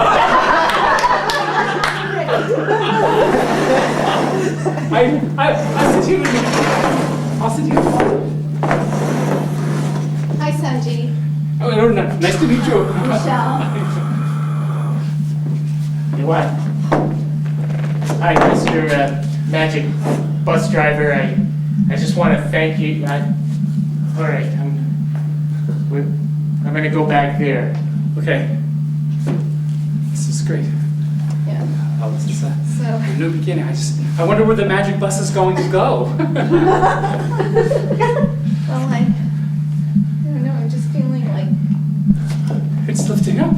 I'll sit here with you. I'll sit here. Hi, Sanji. Oh, nice to meet you. Michelle. You what? Hi, Mr. Magic Bus Driver. I just want to thank you. All right, I'm gonna go back there. Okay. This is great. Yeah. Oh, this is a So. new beginning. I wonder where the magic bus is going to go. Well, I don't know. I'm just feeling like. It's lifting up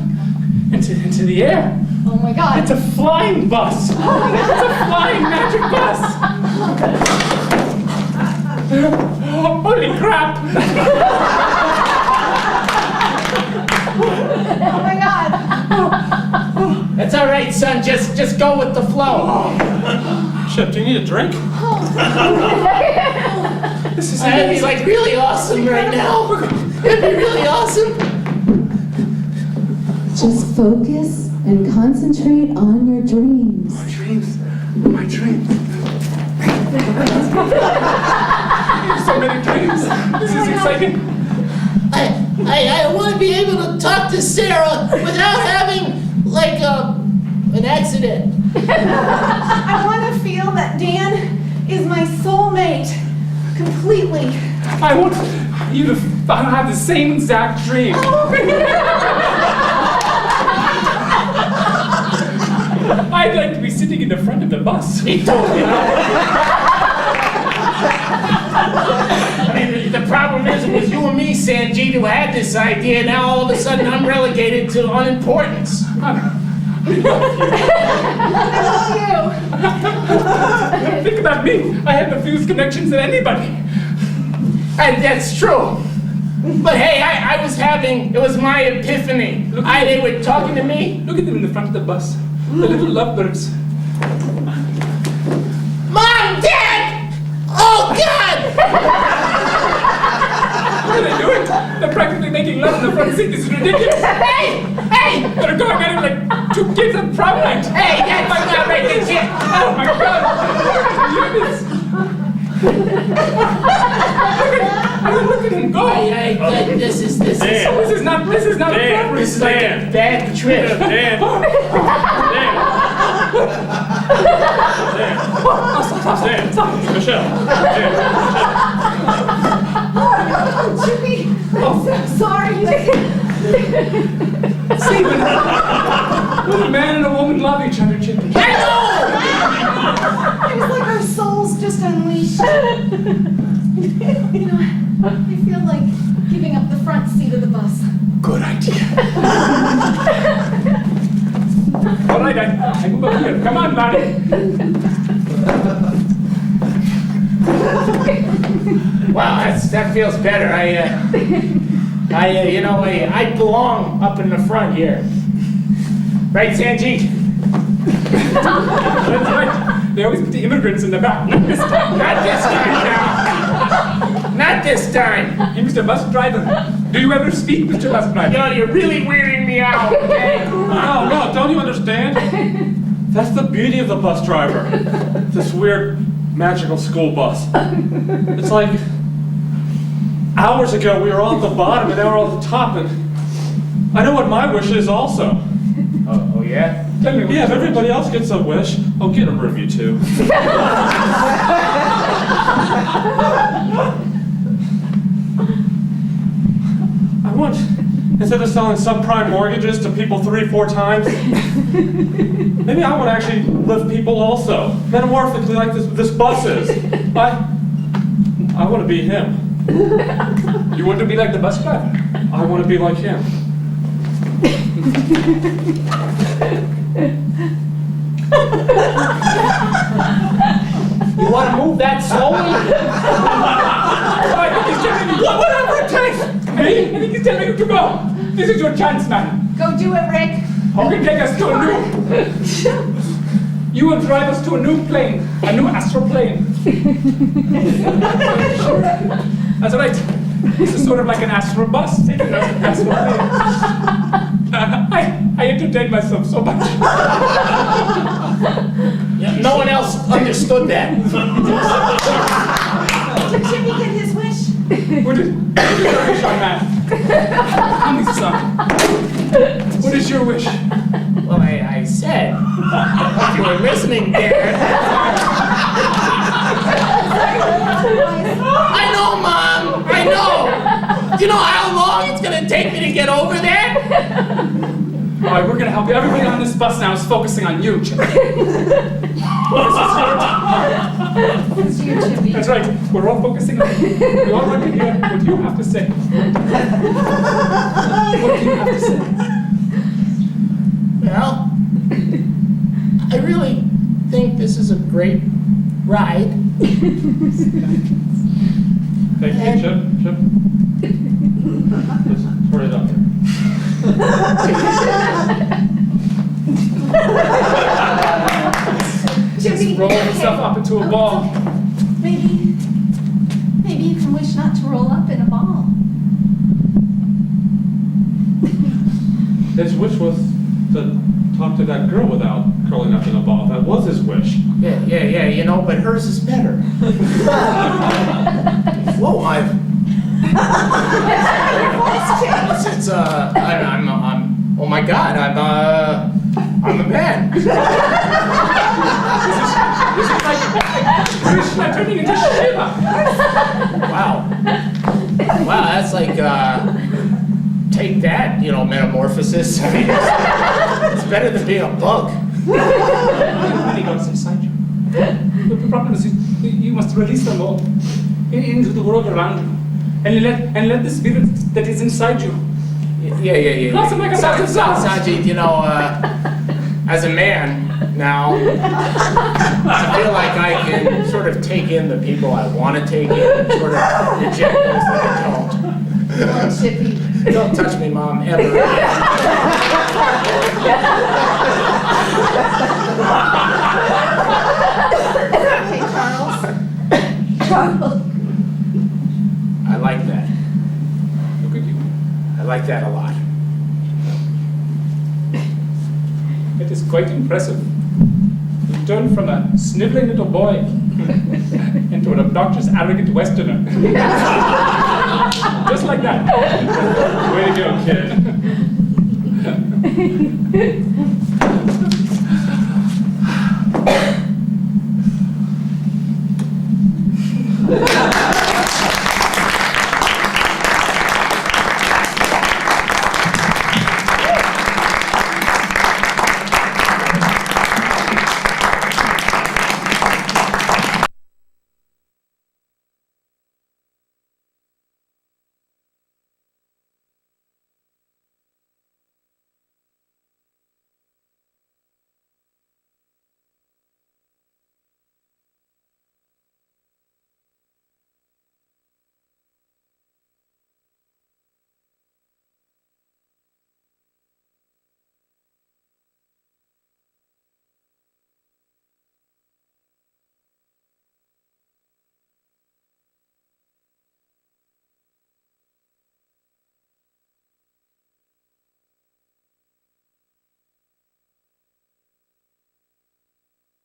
into the air. Oh my God. It's a flying bus. Oh my God. It's a flying magic bus. Holy crap! Oh my God. That's all right, son. Just go with the flow. Chip, do you need a drink? This is That'd be like really awesome right now. It'd be really awesome. Just focus and concentrate on your dreams. my dreams. My dreams. So many dreams. This is exciting. I want to be able to talk to Sarah without having like an accident. I want to feel that Dan is my soulmate completely. I want you to have the same exact dream. I'd like to be sitting in the front of the bus. He told me. I mean, the problem is, it was you and me, Sanjeet, who had this idea. Now all of a sudden, I'm relegated to unimportance. Think about me. I have the fewest connections than anybody. And that's true. But hey, I was having, it was my epiphany. They were talking to me. Look at them in the front of the bus. The little lovebirds. Mom, Dad! Oh, God! What are they doing? They're practically making love in the front seat. This is ridiculous. Hey! They're going at it like two kids at prom night. Hey, that's not right, that's it. Oh my God! Look at him go! This is This is not a proper. This is like a bad trip. Dan. Michelle. Oh, Chippy, I'm so sorry. See, when a man and a woman love each other, Chippy. I know! It was like our souls just unleashed. You know, I feel like giving up the front seat of the bus. Good idea. All right, I move up here. Come on, buddy. Wow, that feels better. I belong up in the front here. Right, Sanjeet? That's right. They always put the immigrants in the back. Not this time. Not this time now. Not this time. Hey, Mr. Bus Driver, do you ever speak, Mr. Bus Driver? You're really weirding me out, okay? No, don't you understand? That's the beauty of the bus driver. This weird, magical school bus. It's like, hours ago we were all at the bottom and now we're all at the top, and I know what my wish is also. Oh yeah? Tell me what Yeah, if you everybody else gets a wish, I'll get a room, you two. I want, instead of selling subprime mortgages to people 3-4 times, maybe I want to actually live people also, metamorphically like this bus is. I want to be him. You want to be like the bus driver? I want to be like him. You want to move that slowly? I think he's telling me. Whatever it takes. I think he's telling you to go. This is your chance, man. Go do it, Rick. Who can take us to a new... You will drive us to a new plane, a new astral plane. That's right. This is sort of like an astral bus taking us to an astral plane. I entertained myself so much. Yeah, no one else understood that. Did Jimmy get his wish? What is your wish, young man? Tell me, son. What is your wish? Well, I said, if you were listening there. I know, Mom. I know. Do you know how long it's gonna take me to get over there? All right, we're gonna help you. Everybody on this bus now is focusing on you, Jimmy. It's you, Jimmy. That's right. We're all focusing on you. We all want to hear what you have to say. What do you have to say? Well, I really think this is a great ride. Thank you, Chip. Just put it up there. Jimmy, Roll yourself up into a ball. Maybe you can wish not to roll up in a ball. His wish was to talk to that girl without curling up in a ball. That was his wish. Yeah, you know, but hers is better. Whoa, oh my God, I'm a man. This is like Krishna turning into Shiva. Wow, that's like, take that, metamorphosis. I mean, it's better than being a bug. Many gods inside you. But the problem is you must release them all into the world around you. And let the spirit that is inside you. Yeah. Blossom like a thousand flowers. Sanjay, as a man now, I feel like I can sort of take in the people I want to take in and sort of reject those that I don't. Oh, Chippy. Don't touch me, Mom, ever. Okay, Charles. I like that. Look at you. I like that a lot. It is quite impressive. You turned from a sniveling little boy into an obnoxious, arrogant Westerner. Just like that. Way to go, kid.